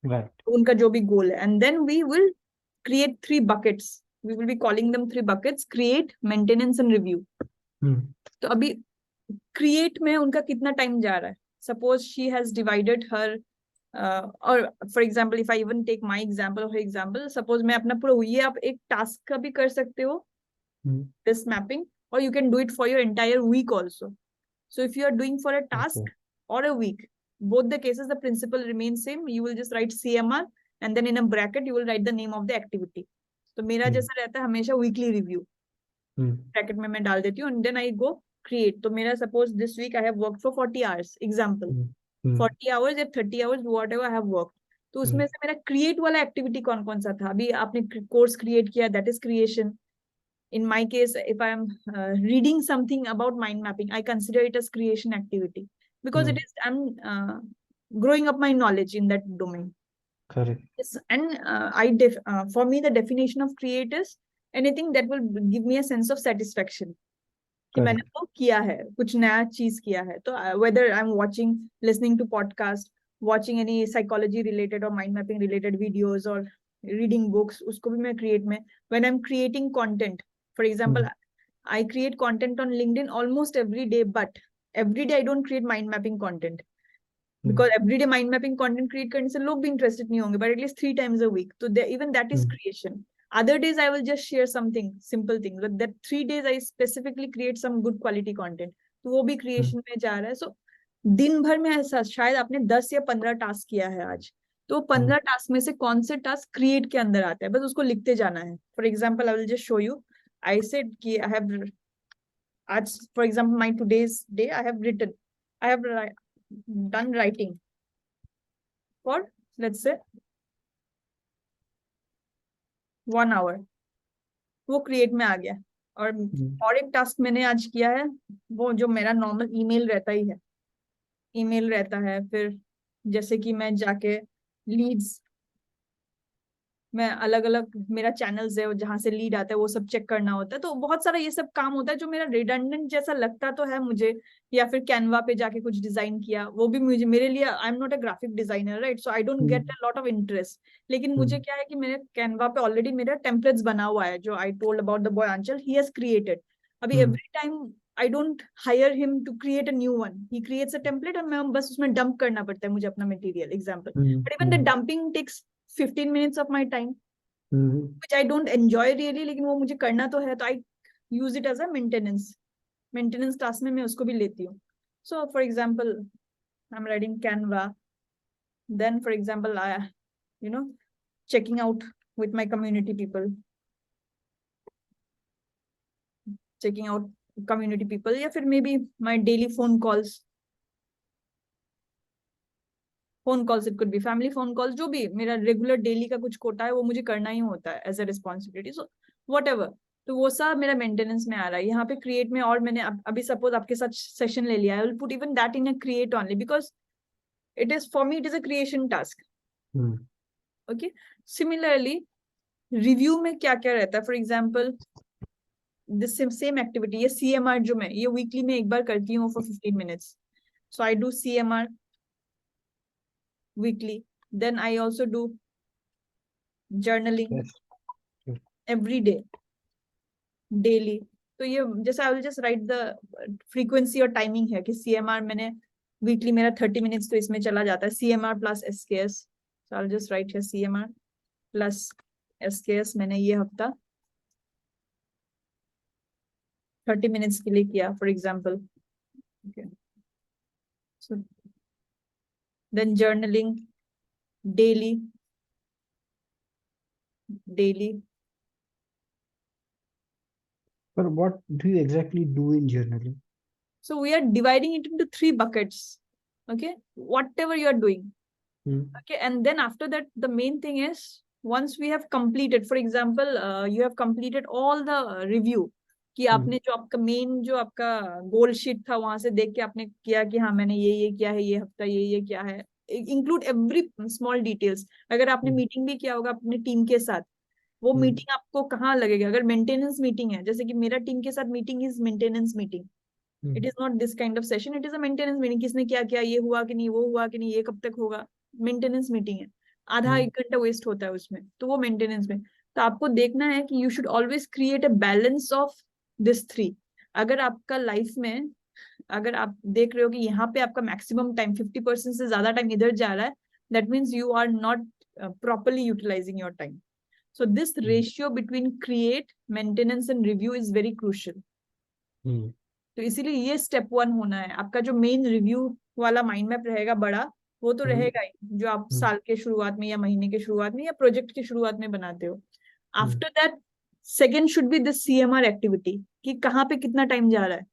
[SPEAKER 2] Right.
[SPEAKER 1] उनका जो भी गोल है, and then we will create 3 buckets. We will be calling them 3 buckets: create, maintenance and review. तो अभी क्रिएट में उनका कितना टाइम जा रहा है. Suppose she has divided her, और for example if I even take my example और एग्जाम्पल, सपोज मैं अपना पूरा, ये आप एक टास्क का भी कर सकते हो दिस मैपिंग, और you can do it for your entire week also. So if you are doing for a task
[SPEAKER 2] Okay.
[SPEAKER 1] or a week, both the cases the principle remains same. You will just write CMR and then in a bracket you will write the name of the activity. तो मेरा जैसा रहता है हमेशा weekly review bracket में मैं डाल देती हूँ, and then I go create. तो मेरा suppose this week I have worked for 40 hours example, 40 hours या 30 hours whatever I have worked. तो उसमें से मेरा create वाला activity कौन कौन सा था. अभी आपने course create किया, that is creation. In my case, if I am reading something about mind mapping, I consider it as creation activity, because it is, I'm growing up my knowledge in that domain.
[SPEAKER 2] Correct.
[SPEAKER 1] Yes, and for me the definition of create is anything that will give me a sense of satisfaction कि मैंने
[SPEAKER 2] Correct.
[SPEAKER 1] वो किया है, कुछ नया चीज किया है. तो whether I'm watching, listening to podcast, watching any psychology related or mind mapping related videos or reading books, उसको भी मैं create में, when I'm creating content, for example, I create content on LinkedIn almost every day, but every day I don't create mind mapping content. Because every day mind mapping content create करने से लोग भी interested नहीं होंगे, but at least 3 times a week. So there, even that is creation. Other days I will just share something simple things, but that 3 days I specifically create some good quality content. तो वो भी creation में जा रहा है. So दिन भर में ऐसा शायद आपने 10 या 15 टास्क किया है आज, तो 15 टास्क में से कौन से टास्क क्रिएट के अंदर आते हैं, बस उसको लिखते जाना है. For example I will just show you. I said कि आई हैव आज for example my today's day I have written, I have done writing for let's say 1 hour. वो क्रिएट में आ गया. और एक टास्क मैंने आज किया है, वो जो मेरा नॉर्मल ईमेल रहता ही है, ईमेल रहता है. फिर जैसे कि मैं जाके लीड्स, मैं अलग अलग मेरा चैनल्स है जहां से लीड आता है वो सब चेक करना होता है. तो बहुत सारा ये सब काम होता है जो मेरा रिडंडेंट जैसा लगता तो है मुझे. या फिर कैनवा पे जाके कुछ डिजाइन किया, वो भी मुझे, मेरे लिए I am not a graphic designer right, so I don't get a lot of interest. लेकिन मुझे क्या है कि मेरे कैनवा पे ऑलरेडी मेरा टेम्पलेट्स बना हुआ है, जो I told about the boy Aanchal he has created. अभी every time I don't hire him to create a new one, he creates a template और मैं बस उसमें डंप करना पड़ता है मुझे अपना material example. But even the dumping takes 15 minutes of my time, which I don't enjoy really, लेकिन वो मुझे करना तो है, तो I use it as a maintenance task में मैं उसको भी लेती हूँ. So for example, I'm writing Canva, then for example I checking out with my community people, या फिर maybe my daily phone calls, it could be family phone calls, जो भी मेरा रेगुलर डेली का कुछ कोटा है वो मुझे करना ही होता है as a responsibility. So whatever, तो वो सब मेरा मेंटेनेंस में आ रहा है. यहाँ पे क्रिएट में, और मैंने अभी सपोज आपके साथ सेशन ले लिया, I will put even that in a create only, because it is for me, it is a creation task. Okay. Similarly review में क्या क्या रहता है, for example this same activity, ये CMR जो मैं ये वीकली में एक बार करती हूँ for 15 minutes. So I do CMR weekly. Then I also do journaling every day, daily. तो ये जैसे I will just write the frequency और timing है कि CMR मैंने weekly मेरा 30 minutes तो इसमें चला जाता है, CMR plus SKS. So I'll just write here CMR plus SKS मैंने ये हफ्ता 30 minutes के लिए किया for example. Okay. So then journaling daily.
[SPEAKER 2] But what do you exactly do in journaling?
[SPEAKER 1] So we are dividing it into 3 buckets. Okay, whatever you are doing. Okay, and then after that, the main thing is once we have completed, for example, you have completed all the review, कि आपने जो आपका main जो आपका गोल sheet था वहां से देख के आपने किया कि हाँ मैंने ये किया है, ये हफ्ता ये किया है, इंक्लूड एवरी स्मॉल डिटेल्स. अगर आपने मीटिंग भी किया होगा अपने टीम के साथ, वो मीटिंग आपको कहाँ लगेगा. अगर मेंटेनेंस मीटिंग है, जैसे कि मेरा टीम के साथ meeting is maintenance meeting, it is not this kind of session, it is a maintenance meeting. किसने क्या किया, ये हुआ कि नहीं, वो हुआ कि नहीं, ये कब तक होगा, मेंटेनेंस मीटिंग है. आधा 1 घंटा वेस्ट होता है उसमें, तो वो मेंटेनेंस में. तो आपको देखना है कि you should always create a balance of this 3. अगर आपका लाइफ में, अगर आप देख रहे हो कि यहाँ पे आपका मैक्सिमम टाइम 50% से ज्यादा टाइम इधर जा रहा है, that means you are not properly utilising your time. So this ratio between create, maintenance and review is very crucial. तो इसीलिए ये स्टेप 1 होना है. आपका जो मेन रिव्यू वाला माइंड मैप रहेगा बड़ा, वो तो रहेगा ही, जो आप साल के शुरुआत में या महीने के शुरुआत में या प्रोजेक्ट के शुरुआत में बनाते हो. After that second should be this CMR activity, कि कहाँ पे कितना टाइम जा रहा है.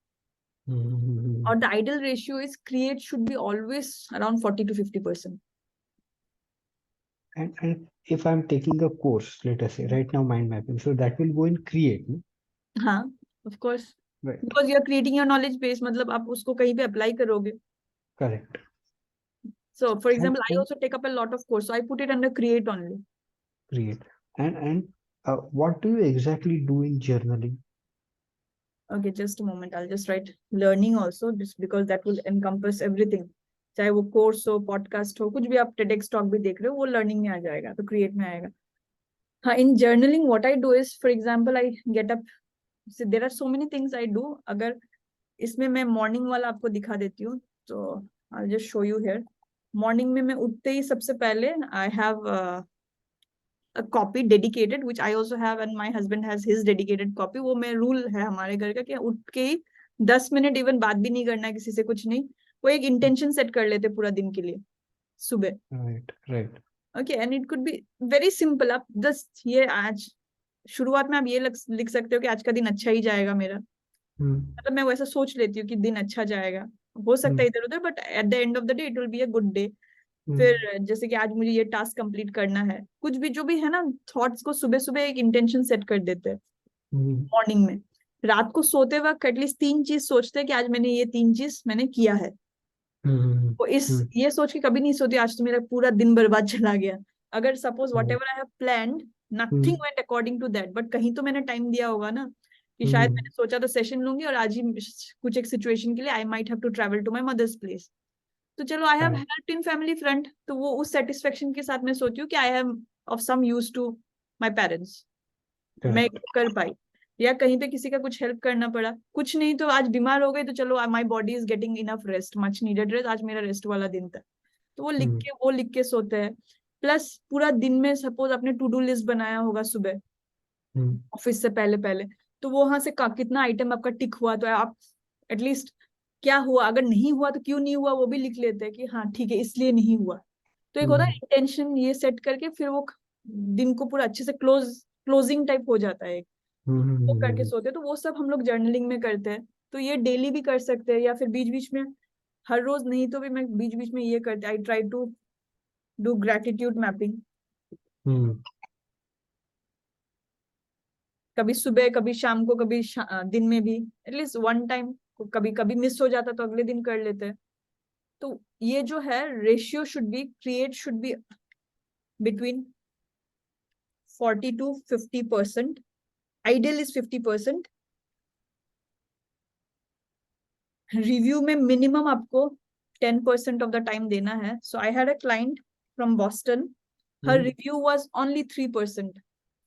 [SPEAKER 1] और the ideal ratio is create should be always around 40 to 50%.
[SPEAKER 2] And if I'm taking a course, let us say right now mind mapping, so that will go in create.
[SPEAKER 1] हाँ, of course.
[SPEAKER 2] Right.
[SPEAKER 1] Because you are creating your knowledge base, मतलब आप उसको कहीं पे apply करोगे.
[SPEAKER 2] Correct.
[SPEAKER 1] So for example, I also take up a lot of course, so I put it under create only.
[SPEAKER 2] Create. And what do you exactly do in journaling?
[SPEAKER 1] Okay, just a moment. I'll just write learning also, just because that will encompass everything. चाहे वो course हो, podcast हो, कुछ भी आप TEDx talk भी देख रहे हो, वो लर्निंग में आ जाएगा, तो क्रिएट में आएगा. हाँ, in journaling what I do is, for example, I get up there are so many things I do. अगर इसमें मैं मॉर्निंग वाला आपको दिखा देती हूँ, तो I just show you here. Morning में मैं उठते ही सबसे पहले I have a copy dedicated which I also have and my husband has his dedicated copy. वो मैं रूल है हमारे घर का कि उठ के ही 10 मिनट इवन बात भी नहीं करना है किसी से, कुछ नहीं. वो एक इंटेंशन सेट कर लेते पूरा दिन के लिए सुबह.
[SPEAKER 2] Right right.
[SPEAKER 1] Okay, and it could be very simple. आप जस्ट ये आज शुरुआत में आप ये लिख सकते हो कि आज का दिन अच्छा ही जाएगा मेरा. मतलब मैं वैसा सोच लेती हूँ कि दिन अच्छा जाएगा. हो सकता है इधर उधर, but at the end of the day it will be a good day. फिर जैसे कि आज मुझे ये टास्क कंप्लीट करना है, कुछ भी जो भी है ना, थॉट्स को सुबह सुबह एक इंटेंशन सेट कर देते हैं मॉर्निंग में. रात को सोते वक्त एटलीस्ट 3 चीज सोचते हैं कि आज मैंने ये 3 चीज मैंने किया है. वो इस ये सोच के कभी नहीं सोती आज तो मेरा पूरा दिन बर्बाद चला गया. अगर suppose whatever I have planned nothing went according to that, but कहीं तो मैंने टाइम दिया होगा ना, कि शायद मैंने सोचा था सेशन लूंगी और आज ही कुछ एक सिचुएशन के लिए I might have to travel to my mother's place. तो चलो I have helped in family front, तो वो उस सेटिस्फेक्शन के साथ मैं सोती हूँ कि I am of some use to my parents. मैं कर पाई, या कहीं पे किसी का कुछ हेल्प करना पड़ा. कुछ नहीं तो आज बीमार हो गई तो चलो my body is getting enough rest, much needed rest. आज मेरा रेस्ट वाला दिन था, तो वो लिख के सोते हैं. प्लस पूरा दिन में सपोज आपने टू डू लिस्ट बनाया होगा सुबह ऑफिस से पहले पहले, तो वो वहां से कितना आइटम आपका टिक हुआ, तो आप एटलीस्ट क्या हुआ, अगर नहीं हुआ तो क्यों नहीं हुआ वो भी लिख लेते हैं कि हाँ ठीक है इसलिए नहीं हुआ. तो एक होता है इंटेंशन, ये सेट करके फिर वो दिन को पूरा अच्छे से क्लोजिंग टाइप हो जाता है. वो करके सोते हैं. तो वो सब हम लोग जर्नलिंग में करते हैं. तो ये डेली भी कर सकते हैं, या फिर बीच बीच में, हर रोज नहीं तो भी मैं बीच बीच में ये करते, I try to do gratitude mapping. कभी सुबह कभी शाम को कभी दिन में भी, एटलीस्ट वन टाइम. कभी कभी मिस हो जाता तो अगले दिन कर लेते हैं. तो ये जो है ratio should be between 40 to 50%. Ideal is 50%. Review में मिनिमम आपको 10% ऑफ द टाइम देना है. So I had a client from Boston, her review was only 3%,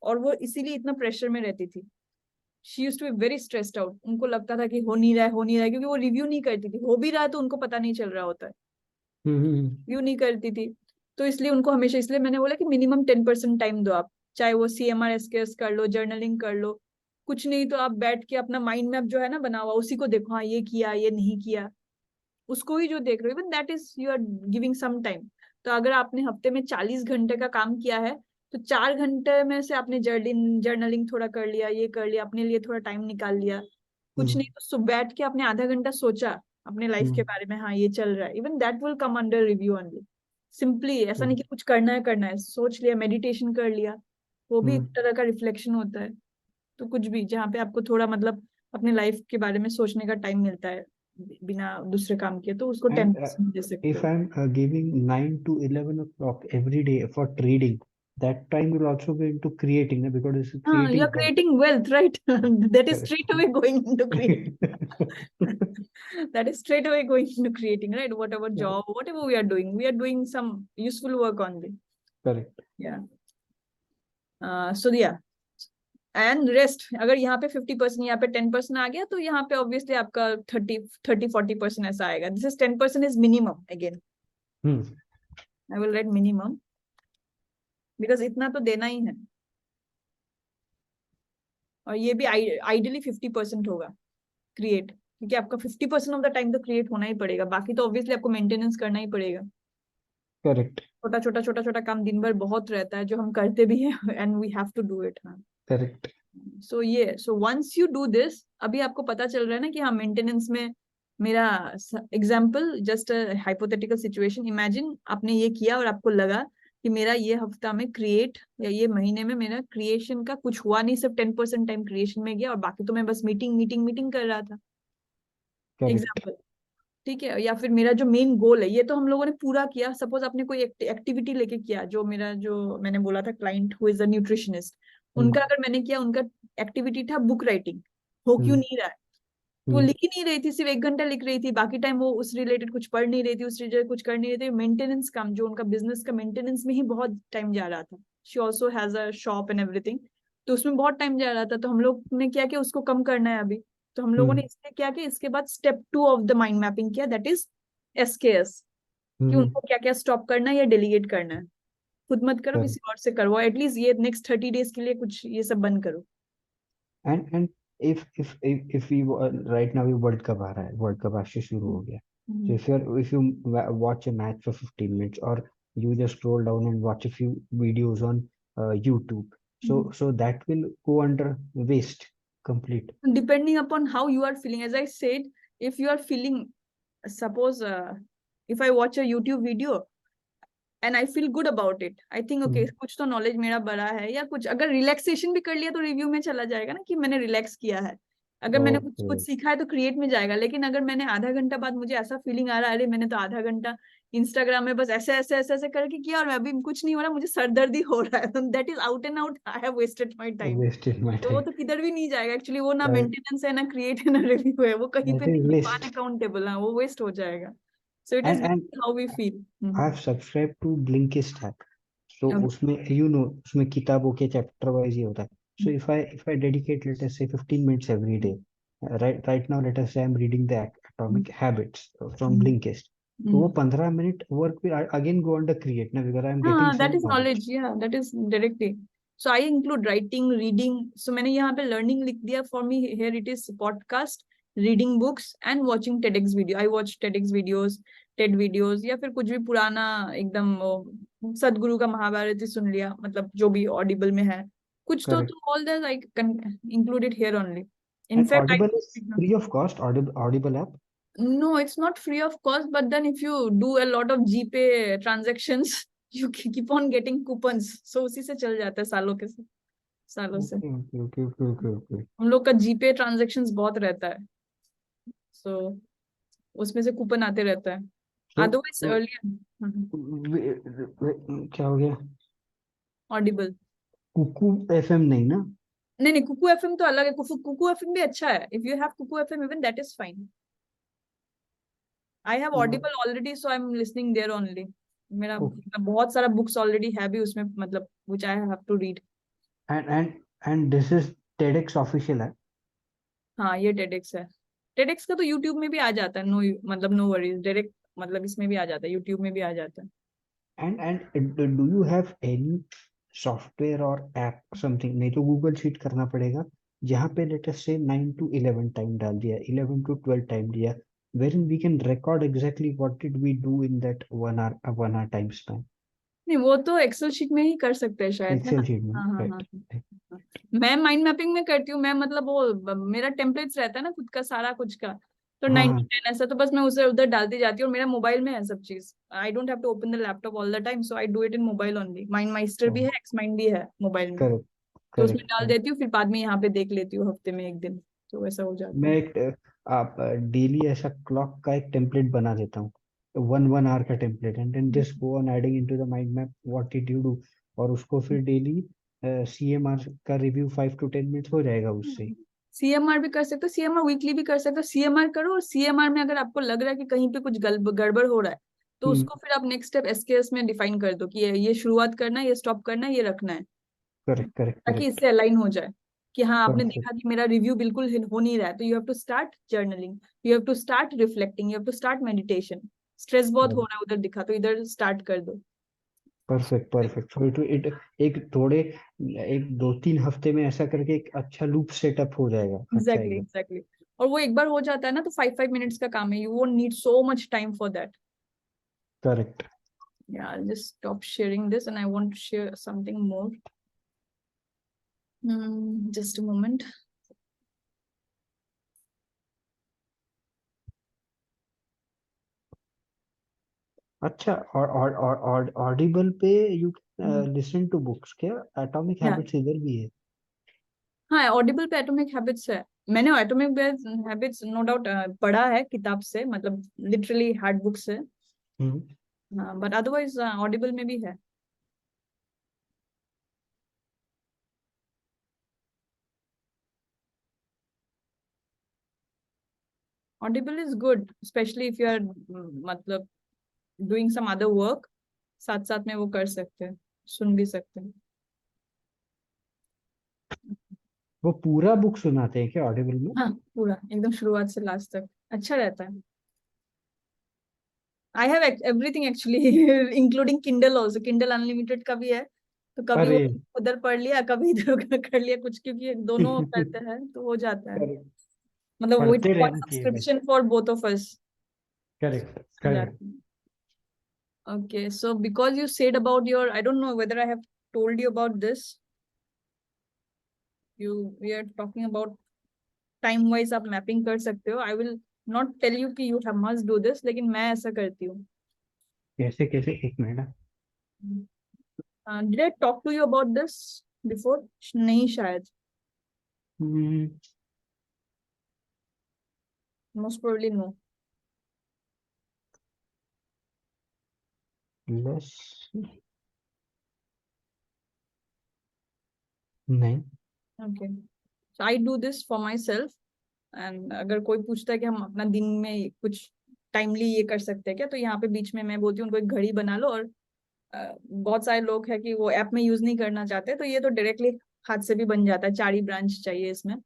[SPEAKER 1] और वो इसीलिए इतना प्रेशर में रहती थी. She used to be very stressed out. उनको लगता था कि हो नहीं रहा है, क्योंकि वो रिव्यू नहीं करती थी. हो भी रहा है तो उनको पता नहीं चल रहा होता है, रिव्यू नहीं करती थी. तो इसलिए उनको हमेशा, इसलिए मैंने बोला कि मिनिमम 10% टाइम दो आप. चाहे वो CMR SKS कर लो, जर्नलिंग कर लो, कुछ नहीं तो आप बैठ के अपना माइंड मैप जो है ना बना हुआ, उसी को देखो. हाँ ये किया, ये नहीं किया, उसको ही जो देख रहे हो, even that is you are giving some time. तो अगर आपने हफ्ते में 40 घंटे का काम किया है, तो 4 घंटे में से आपने जर्नलिंग थोड़ा कर लिया, ये कर लिया, अपने लिए थोड़ा टाइम निकाल लिया. कुछ नहीं तो बैठ के आपने आधा घंटा सोचा अपने लाइफ के बारे में, हाँ ये चल रहा है, even that will come under review only. Simply ऐसा नहीं कि कुछ करना है, सोच लिया, मेडिटेशन कर लिया, वो भी एक तरह का रिफ्लेक्शन होता है. तो कुछ भी जहाँ पे आपको थोड़ा मतलब अपने लाइफ के बारे में सोचने का टाइम मिलता है बिना दूसरे काम किए, तो उसको 10% दे सकते
[SPEAKER 2] If
[SPEAKER 1] हो.
[SPEAKER 2] I'm giving 9 to 11 o'clock every day for trading, that time will also go into creating, because it's
[SPEAKER 1] हाँ, you are
[SPEAKER 2] creating wealth.
[SPEAKER 1] Creating wealth, right. That is
[SPEAKER 2] Correct.
[SPEAKER 1] Straight away going into that is straight away going into creating, right? Whatever job, whatever we are doing some useful work only.
[SPEAKER 2] Correct.
[SPEAKER 1] Yeah. So yeah, and rest. अगर यहाँ पे 50%, यहाँ पे 10% आ गया, तो यहाँ पे obviously आपका 30-40% ऐसा आएगा. This is 10% is minimum. Again I will write minimum, because इतना तो देना ही है. और ये भी आइडियली 50% होगा क्रिएट, क्योंकि आपका 50% ऑफ द टाइम तो क्रिएट होना ही पड़ेगा. बाकी तो ऑब्वियसली आपको मेंटेनेंस करना ही पड़ेगा.
[SPEAKER 2] Correct.
[SPEAKER 1] छोटा छोटा काम दिन भर बहुत रहता है जो हम करते भी हैं, and we have to do it.
[SPEAKER 2] Correct.
[SPEAKER 1] So once you do this, अभी आपको पता चल रहा है ना कि हाँ मेंटेनेंस में मेरा example, just hypothetical situation. Imagine आपने ये किया और आपको लगा कि मेरा ये हफ्ता में क्रिएट, या ये महीने में मेरा क्रिएशन का कुछ हुआ नहीं, सिर्फ 10% टाइम क्रिएशन में गया और बाकी तो मैं बस मीटिंग कर रहा था.
[SPEAKER 2] Correct.
[SPEAKER 1] एग्जाम्पल, ठीक है. या फिर मेरा जो मेन गोल है ये तो हम लोगों ने पूरा किया. सपोज आपने कोई एक्टिविटी लेके किया, जो मैंने बोला था client who is a nutritionist, उनका अगर मैंने किया, उनका एक्टिविटी था बुक राइटिंग. हो क्यों नहीं रहा है, तो वो लिख ही नहीं रही थी, सिर्फ 1 घंटा लिख रही थी, बाकी टाइम वो उस रिलेटेड कुछ पढ़ नहीं रही थी, उस रिलेटेड कुछ कर नहीं रही थी. मेंटेनेंस काम, जो उनका बिजनेस का मेंटेनेंस में ही बहुत टाइम जा रहा था. She also has a shop and everything. तो उसमें बहुत टाइम जा रहा था, तो हम लोग ने क्या किया, उसको कम करना है अभी। तो हम लोगों ने इसलिए क्या किया, इसके बाद step 2 of the mind mapping किया, दैट इज SKS, कि
[SPEAKER 2] हम्म।
[SPEAKER 1] उनको क्या क्या स्टॉप करना है या डेलीगेट करना है। खुद मत करो,
[SPEAKER 2] करेक्ट।
[SPEAKER 1] किसी और से करवाओ, एटलीस्ट ये नेक्स्ट 30 डेज के लिए कुछ ये सब बंद करो।
[SPEAKER 2] And if we right now ये वर्ल्ड कप आ रहा है, वर्ल्ड कप आज से शुरू हो गया. So
[SPEAKER 1] hmm,
[SPEAKER 2] if you watch a match for 15 minutes, or you just scroll down and watch a few videos on YouTube, so that will go under waste complete.
[SPEAKER 1] depending upon how you are feeling, as I said, if you are feeling, suppose if I watch a YouTube video and I feel good about it, I think okay,
[SPEAKER 2] hmm.
[SPEAKER 1] कुछ तो knowledge मेरा बड़ा है, या कुछ अगर relaxation भी कर लिया तो रिव्यू में चला जाएगा ना, कि मैंने रिलैक्स किया है। अगर मैंने कुछ
[SPEAKER 2] ओके.
[SPEAKER 1] कुछ सीखा है तो क्रिएट में जाएगा। लेकिन अगर मैंने आधा घंटा बाद मुझे ऐसा फीलिंग आ रहा है, अरे मैंने तो आधा घंटा इंस्टाग्राम में बस ऐसे ऐसे ऐसे ऐसे करके किया और मैं अभी कुछ नहीं हो रहा, मुझे सरदर्दी हो रहा है, that is out and out, I have wasted my time.
[SPEAKER 2] Wasted my
[SPEAKER 1] तो वो
[SPEAKER 2] time.
[SPEAKER 1] तो किधर भी नहीं जाएगा एक्चुअली, वो ना
[SPEAKER 2] Correct.
[SPEAKER 1] मेंटेनेंस है, ना क्रिएट है, ना रिव्यू है, वो कहीं पे
[SPEAKER 2] That is
[SPEAKER 1] नहीं,
[SPEAKER 2] waste.
[SPEAKER 1] अनअकाउंटेबल है, वो वेस्ट हो जाएगा। So it is
[SPEAKER 2] And
[SPEAKER 1] how we feel.
[SPEAKER 2] I've subscribed to Blinkist app. So
[SPEAKER 1] okay.
[SPEAKER 2] उसमें उसमें किताबों के चैप्टर वाइज ये होता है. So if I dedicate, let us say, 15 minutes every day. Right now, let us say I'm reading the Atomic Habits from Blinkist. तो वो 15 minute work will again go under create ना, because I'm getting
[SPEAKER 1] हाँ, that
[SPEAKER 2] some
[SPEAKER 1] is
[SPEAKER 2] knowledge.
[SPEAKER 1] Knowledge, या that is directly. So I include writing, reading, so मैंने यहाँ पे learning लिख दिया, for me here it is podcast, reading books and watching TEDx video. I watch TEDx videos, TED videos, या फिर कुछ भी पुराना एकदम वो सदगुरु का महाभारत ही सुन लिया, मतलब जो भी ऑडिबल में है कुछ तो
[SPEAKER 2] Correct.
[SPEAKER 1] All that I included here only.
[SPEAKER 2] And
[SPEAKER 1] in fact
[SPEAKER 2] Audible is
[SPEAKER 1] I,
[SPEAKER 2] free of cost. Audible app.
[SPEAKER 1] no, it's not free of cost, but then if you do a lot of GPay transactions, you keep on getting coupons. So उसी से चल जाता है सालों के सालों से।
[SPEAKER 2] Okay, okay, okay, okay, okay, okay.
[SPEAKER 1] हम लोग का जीपे ट्रांजेक्शंस बहुत रहता है, सो उसमें से कूपन आते रहता है।
[SPEAKER 2] So,
[SPEAKER 1] अदरवाइज अर्लियर
[SPEAKER 2] क्या हो गया?
[SPEAKER 1] ऑडिबल।
[SPEAKER 2] कुकू FM नहीं ना?
[SPEAKER 1] नहीं नहीं, कुकू एफएम तो अलग है, कुकू एफएम भी अच्छा है, if you have Kuku FM even that is fine. I have Audible already, so I am listening there only. मेरा
[SPEAKER 2] Okay.
[SPEAKER 1] बहुत सारा बुक्स ऑलरेडी है भी उसमें, मतलब which I have to read.
[SPEAKER 2] And this is TEDx official app.
[SPEAKER 1] हाँ, ये TEDx है। टेडेक्स का तो यूट्यूब में भी आ जाता है, नो मतलब नो वरीज, डायरेक्ट मतलब इसमें भी आ जाता है, यूट्यूब में भी आ जाता है।
[SPEAKER 2] And do you have any software or app something? नहीं तो गूगल शीट करना पड़ेगा, जहाँ पे लेट अस से 9 to 11 टाइम डाल दिया, 11 to 12 टाइम दिया, wherein we can record exactly what did we do in that 1 hour time span.
[SPEAKER 1] नहीं, वो तो एक्सेल शीट में ही कर सकते हैं शायद, है
[SPEAKER 2] एक्सेल
[SPEAKER 1] ना।
[SPEAKER 2] शीट में,
[SPEAKER 1] हाँ हाँ हाँ
[SPEAKER 2] राइट?
[SPEAKER 1] हाँ। मैं माइंड मैपिंग में करती हूँ, मैं मतलब वो मेरा टेम्पलेट्स रहता है ना खुद का सारा कुछ का, तो
[SPEAKER 2] हाँ
[SPEAKER 1] 90
[SPEAKER 2] हाँ.
[SPEAKER 1] 10 ऐसा, तो बस मैं उसे उधर डालती जाती हूँ, और मेरा मोबाइल में है सब चीज। I don't have to open the laptop all the time, so I do it in mobile only. MindMeister भी है, एक्स माइंड भी है मोबाइल में,
[SPEAKER 2] करेक्ट.
[SPEAKER 1] तो उसमें
[SPEAKER 2] करेक्ट.
[SPEAKER 1] डाल देती हूँ, फिर बाद में यहाँ पे देख लेती हूँ हफ्ते में एक दिन, तो वैसा हो जाता
[SPEAKER 2] मैं
[SPEAKER 1] है।
[SPEAKER 2] एक आप डेली ऐसा क्लॉक का एक टेम्पलेट बना देता हूँ, 1 hour का template, and then just go on adding into the mind map what did you do, और उसको फिर डेली CMR का रिव्यू 5 to 10 मिनट हो जाएगा उससे.
[SPEAKER 1] सीएमआर भी कर सकते हो, सीएमआर वीकली भी कर सकते हो, सीएमआर करो, और सीएमआर में अगर आपको लग रहा है कि कहीं पे कुछ गड़बड़ हो रहा है, तो
[SPEAKER 2] हम्म.
[SPEAKER 1] उसको फिर आप नेक्स्ट स्टेप एसकेएस में डिफाइन कर दो कि ये शुरुआत करना है, ये स्टॉप करना है, ये रखना है,
[SPEAKER 2] करेक्ट, करेक्ट,
[SPEAKER 1] ताकि
[SPEAKER 2] करेक्ट.
[SPEAKER 1] इससे अलाइन हो जाए कि हाँ आपने
[SPEAKER 2] परफेक्ट.
[SPEAKER 1] देखा कि मेरा रिव्यू बिल्कुल हो नहीं रहा है, तो you have to start journaling, you have to start reflecting, you have to start meditation. Stress बहुत हो रहा है उधर दिखा, तो इधर स्टार्ट कर दो।
[SPEAKER 2] Perfect, perfect. सो इट एक थोड़े एक 2-3 हफ्ते में ऐसा करके एक अच्छा लूप सेटअप हो जाएगा, अच्छा
[SPEAKER 1] एग्जैक्टली
[SPEAKER 2] एकदम.
[SPEAKER 1] एग्जैक्टली। और वो एक बार हो जाता है ना, तो 5 5 मिनट्स का काम है, you won't need so much time for that.
[SPEAKER 2] Correct.
[SPEAKER 1] Yeah, I'll just stop sharing this and I want to share something more. Just a moment.
[SPEAKER 2] अच्छा. और ऑडिबल पे you
[SPEAKER 1] Hmm.
[SPEAKER 2] Listen to books क्या? Atomic
[SPEAKER 1] Yeah.
[SPEAKER 2] Habits इधर भी है?
[SPEAKER 1] हाँ, Audible पे atomic habits है। मैंने एटॉमिक हैबिट्स नो डाउट पढ़ा है किताब से, मतलब लिटरली हार्ड बुक से।
[SPEAKER 2] हम्म.
[SPEAKER 1] हाँ, बट अदरवाइज ऑडिबल में भी है। Audible is good, specially if you are मतलब डूइंग सम अदर वर्क, साथ साथ में वो कर सकते हैं, सुन भी सकते हैं।
[SPEAKER 2] वो पूरा बुक सुनाते हैं क्या ऑडिबल में?
[SPEAKER 1] हाँ, पूरा एकदम शुरुआत से लास्ट तक अच्छा रहता है। I have everything actually including Kindle also, Kindle unlimited का भी है। तो कभी वो
[SPEAKER 2] अरे
[SPEAKER 1] उधर पढ़ लिया, कभी इधर उधर कर लिया कुछ, क्योंकि दोनों करते हैं तो हो जाता है।
[SPEAKER 2] करेक्ट,
[SPEAKER 1] मतलब वो
[SPEAKER 2] पढ़ते
[SPEAKER 1] वन
[SPEAKER 2] रहना चाहिए बस।
[SPEAKER 1] Subscription for both of us
[SPEAKER 2] correct
[SPEAKER 1] हो
[SPEAKER 2] करेक्ट।
[SPEAKER 1] जाता है। Okay, so because you said about your, I don't know whether I have told you about this. We are talking about time wise आप mapping कर सकते हो। I will not tell you कि you have must do this, लेकिन मैं ऐसा करती हूँ।
[SPEAKER 2] कैसे कैसे, एक minute.
[SPEAKER 1] Did I talk to you about this before? नहीं शायद, most probably no.
[SPEAKER 2] लेस, नहीं।
[SPEAKER 1] Okay, so I do this for myself. And अगर कोई पूछता है कि हम अपना दिन में कुछ टाइमली ये कर सकते हैं क्या, तो यहाँ पे बीच में मैं बोलती हूँ उनको एक घड़ी बना लो। और बहुत सारे लोग हैं कि वो ऐप में यूज नहीं करना चाहते, तो ये तो डायरेक्टली हाथ से भी बन जाता है। 4 ही ब्रांच चाहिए इसमें।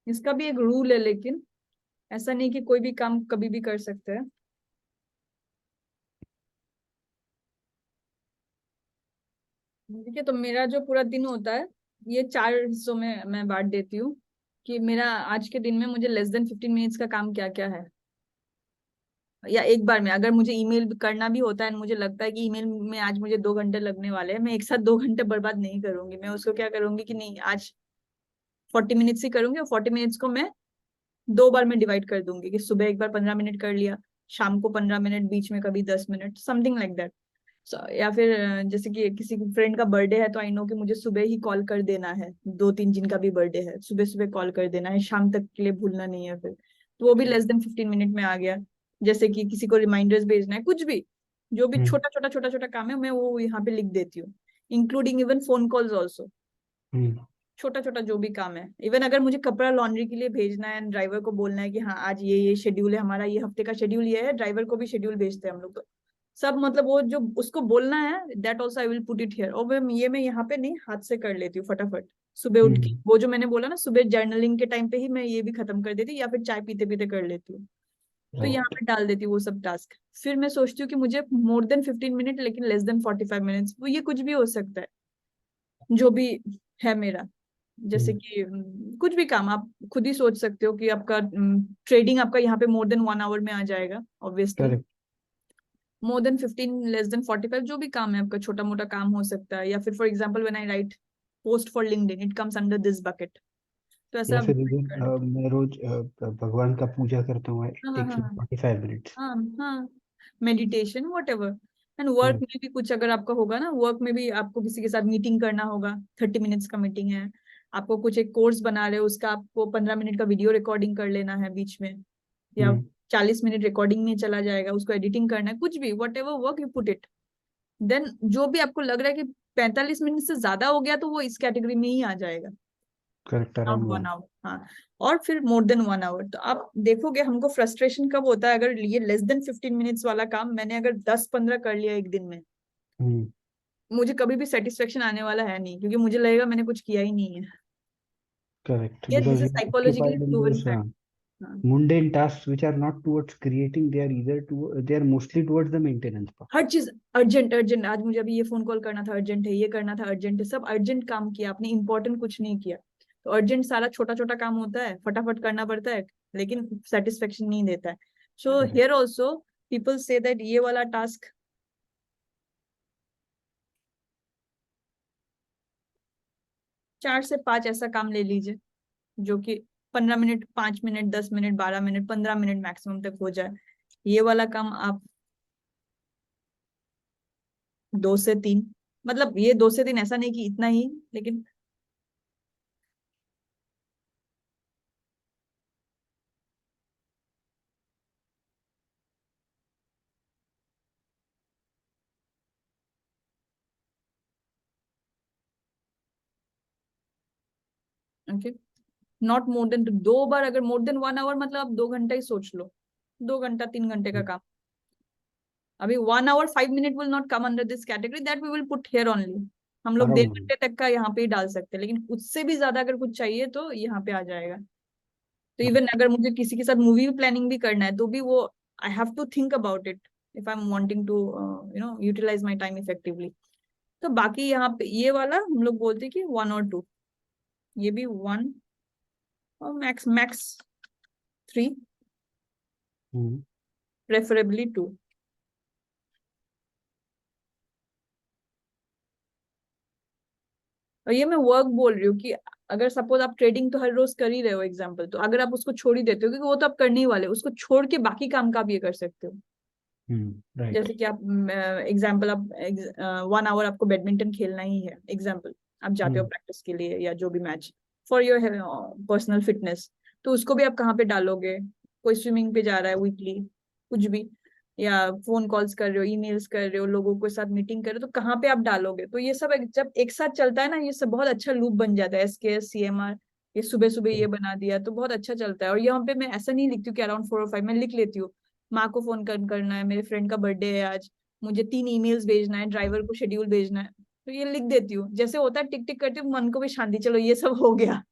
[SPEAKER 1] इसका भी एक रूल है, लेकिन ऐसा नहीं कि कोई भी काम कभी भी कर सकते हैं। ठीक है, तो मेरा जो पूरा दिन होता है, ये 4 हिस्सों में मैं बांट देती हूँ। कि मेरा आज के दिन में मुझे लेस देन 15 मिनट्स का काम क्या क्या है। या एक बार में अगर मुझे ईमेल करना भी होता है, मुझे लगता है कि ईमेल में आज मुझे 2 घंटे लगने वाले हैं, मैं एक साथ 2 घंटे बर्बाद नहीं करूंगी। मैं उसको क्या करूंगी कि नहीं, आज 40 मिनट्स ही करूंगी, और 40 मिनट्स को मैं 2 बार में डिवाइड कर दूंगी। कि सुबह एक बार 15 मिनट कर लिया, शाम को 15 मिनट, बीच में कभी 10 मिनट, समथिंग लाइक दैट। या फिर जैसे कि किसी फ्रेंड का बर्थडे है, तो आई नो कि मुझे सुबह ही कॉल कर देना है। 2-3 जिनका भी बर्थडे है, सुबह सुबह कॉल कर देना है, शाम तक के लिए भूलना नहीं है फिर। तो वो भी लेस देन 15 मिनट में आ गया। जैसे कि किसी को रिमाइंडर्स भेजना है, कुछ भी, जो भी
[SPEAKER 2] हम्म
[SPEAKER 1] छोटा छोटा छोटा छोटा काम है, मैं वो यहाँ पे लिख देती हूँ। Including even phone calls also.
[SPEAKER 2] Hmm
[SPEAKER 1] छोटा छोटा जो भी काम है, इवन अगर मुझे कपड़ा लॉन्ड्री के लिए भेजना है, ड्राइवर को बोलना है कि हाँ आज ये शेड्यूल है हमारा, ये हफ्ते का शेड्यूल ये है, ड्राइवर को भी शेड्यूल भेजते हैं हम लोग। तो सब मतलब वो जो उसको बोलना है, that also I will put it here. और मैं यहाँ पे नहीं, हाथ से कर लेती हूँ फटाफट। सुबह उठ के
[SPEAKER 2] हम्म।
[SPEAKER 1] वो जो मैंने बोला ना, सुबह जर्नलिंग के टाइम पे ही मैं ये भी खत्म कर देती हूँ, या फिर चाय पीते पीते कर लेती हूँ। तो यहाँ
[SPEAKER 2] राइट।
[SPEAKER 1] पे डाल देती हूँ वो सब टास्क। फिर मैं सोचती हूँ कि मुझे मोर देन 15 मिनट, लेकिन लेस देन 45 मिनट्स, वो ये कुछ भी हो सकता है जो भी है मेरा। जैसे
[SPEAKER 2] हम्म।
[SPEAKER 1] कि कुछ भी काम आप खुद ही सोच सकते हो कि आपका ट्रेडिंग आपका यहाँ पे मोर देन 1 आवर में आ जाएगा obviously.
[SPEAKER 2] Correct.
[SPEAKER 1] More than 15, less than 45, जो भी काम है आपका, छोटा मोटा काम हो सकता है। या फिर for example when I right post for LinkedIn, it comes under this bucket. तो ऐसा
[SPEAKER 2] या
[SPEAKER 1] आप
[SPEAKER 2] फिर
[SPEAKER 1] कर लो।
[SPEAKER 2] मैं रोज भगवान का पूजा करता हूँ, इट
[SPEAKER 1] हाँ हाँ
[SPEAKER 2] टेक्स
[SPEAKER 1] हाँ
[SPEAKER 2] मी 45 मिनट्स।
[SPEAKER 1] हाँ हाँ, meditation what ever. And work में भी कुछ अगर आपका होगा ना, वर्क में भी आपको किसी के साथ मीटिंग करना होगा, 30 मिनट्स का मीटिंग है। आपको कुछ एक कोर्स बना रहे हो, उसका आपको 15 मिनट का वीडियो रिकॉर्डिंग कर लेना है बीच में। या
[SPEAKER 2] हम्म।
[SPEAKER 1] 40 मिनट रिकॉर्डिंग में चला जाएगा, उसको एडिटिंग करना है, कुछ भी, whatever work you put it. Then जो भी आपको लग रहा है कि 45 मिनट से ज्यादा हो गया, तो वो इस कैटेगरी में ही आ जाएगा।
[SPEAKER 2] Correct,
[SPEAKER 1] around
[SPEAKER 2] around
[SPEAKER 1] one
[SPEAKER 2] 1।
[SPEAKER 1] Hour हाँ। और फिर मोर देन 1 आवर, तो आप देखोगे हमको फ्रस्ट्रेशन कब होता है, अगर ये लेस देन 15 मिनट्स वाला काम मैंने अगर 10-15 कर लिया एक दिन में,
[SPEAKER 2] हम्म।
[SPEAKER 1] मुझे कभी भी सेटिस्फेक्शन आने वाला है नहीं, क्योंकि मुझे लगेगा मैंने कुछ किया ही नहीं है।
[SPEAKER 2] करेक्ट,
[SPEAKER 1] ये this
[SPEAKER 2] because
[SPEAKER 1] is
[SPEAKER 2] you are
[SPEAKER 1] psychologically
[SPEAKER 2] occupied in
[SPEAKER 1] proven
[SPEAKER 2] those
[SPEAKER 1] fact. हाँ,
[SPEAKER 2] mundane tasks which are not towards creating, they are either they are mostly towards the maintenance part.
[SPEAKER 1] हर चीज अर्जेंट अर्जेंट, आज मुझे अभी ये phone call करना था, urgent है, ये करना था, अर्जेंट है, सब अर्जेंट काम किया आपने, इंपॉर्टेंट कुछ नहीं किया। तो अर्जेंट सारा छोटा छोटा काम होता है, फटाफट करना पड़ता है, लेकिन सेटिस्फेक्शन नहीं देता है। So
[SPEAKER 2] correct.
[SPEAKER 1] Here also people say that ये वाला टास्क 4 से 5 ऐसा काम ले लीजिए जो कि 15 minute, 5 minute, 10 minute, 12 minute, 15 minute maximum तक हो जाए। ये वाला काम आप 2 से 3, मतलब ये 2 से 3 ऐसा नहीं कि इतना ही, लेकिन ओके, नॉट मोर देन 2 बार। अगर मोर देन 1 आवर मतलब आप 2 घंटा ही सोच लो, 2 घंटा 3 घंटे का काम। अभी 1 hour 5 minute will not come under this category, that we will put here only. हम लोग 1.5 घंटे तक का यहाँ पे ही डाल सकते हैं, लेकिन उससे भी ज्यादा अगर कुछ चाहिए तो यहाँ पे आ जाएगा। तो इवन अगर मुझे किसी के साथ मूवी प्लानिंग भी करना है तो भी वो I have to think about it if I am wanting to utilize my time effectively. तो बाकी यहाँ पे ये वाला हम लोग बोलते हैं कि 1 और 2, ये भी 1 और मैक्स मैक्स 3, प्रेफरेबली 2। और ये मैं वर्क बोल रही हूँ कि अगर सपोज आप ट्रेडिंग तो हर रोज कर ही रहे हो एग्जाम्पल, तो अगर आप उसको छोड़ ही देते हो क्योंकि वो तो आप करने ही वाले हो, उसको छोड़ के बाकी काम का आप ये कर सकते हो।
[SPEAKER 2] राइट।
[SPEAKER 1] जैसे कि आप एग्जाम्पल आप 1 आवर आपको बैडमिंटन खेलना ही है एग्जाम्पल, आप जाते हो प्रैक्टिस के लिए या जो भी match for your personal fitness, तो उसको भी आप कहाँ पे डालोगे? कोई स्विमिंग पे जा रहा है वीकली, कुछ भी, या फोन कॉल्स कर रहे हो, ईमेल्स कर रहे हो, लोगों के साथ मीटिंग कर रहे हो, तो कहाँ पे आप डालोगे? तो ये सब जब एक साथ चलता है ना, ये सब बहुत अच्छा लूप बन जाता है। SKS CMR ये सुबह सुबह ये बना दिया तो बहुत अच्छा चलता है। और यहाँ पे मैं ऐसा नहीं लिखती हूँ कि अराउंड 4 और 5, मैं लिख लेती हूँ माँ को फोन करना है, मेरे फ्रेंड का बर्थडे है आज, मुझे 3 ईमेल्स भेजना है, ड्राइवर को शेड्यूल भेजना है, तो ये लिख देती हूँ। जैसे होता है टिक टिक करती हूँ, मन को भी शांति, चलो ये सब हो गया।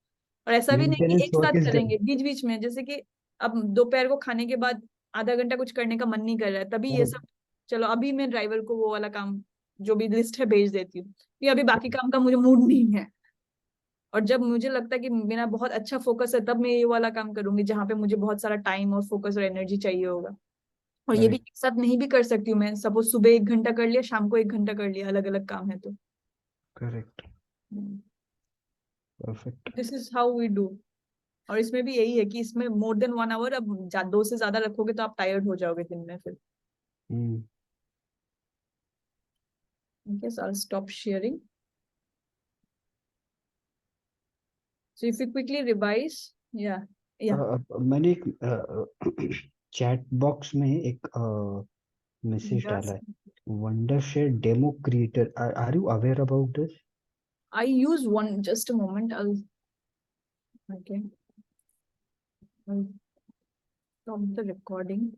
[SPEAKER 1] और ऐसा भी नहीं कि
[SPEAKER 2] मेंटेनेंस
[SPEAKER 1] एक
[SPEAKER 2] वर्क
[SPEAKER 1] साथ
[SPEAKER 2] इज डन।
[SPEAKER 1] करेंगे, बीच बीच में, जैसे कि अब दोपहर को खाने के बाद आधा घंटा कुछ करने का मन नहीं कर रहा है, तभी ये सब, चलो अभी मैं ड्राइवर को वो वाला काम जो भी लिस्ट है भेज देती हूँ, ये अभी बाकी काम का मुझे मूड नहीं है। और जब मुझे लगता है कि मेरा बहुत अच्छा फोकस है, तब मैं ये वाला काम करूंगी जहाँ पे मुझे बहुत सारा टाइम और फोकस और एनर्जी चाहिए होगा। और ये भी
[SPEAKER 2] राइट।
[SPEAKER 1] एक साथ नहीं भी कर सकती हूँ मैं, सपोज सुबह 1 घंटा कर लिया, शाम को 1 घंटा कर लिया, अलग अलग काम है तो।
[SPEAKER 2] Correct. Perfect.
[SPEAKER 1] This is how we do. और इसमें भी यही है कि इसमें मोर देन 1 आवर, अब 2 से ज्यादा रखोगे तो आप टायर्ड हो जाओगे दिन में फिर। Okay, so I'll stop sharing. So if you quickly revise, yeah, yeah.
[SPEAKER 2] मैंने एक चैट बॉक्स में एक मैसेज डाला
[SPEAKER 1] Yes.
[SPEAKER 2] है, Wondershare demo creator, are you aware about this?
[SPEAKER 1] I use one, just a moment. Okay, I'll stop the recording.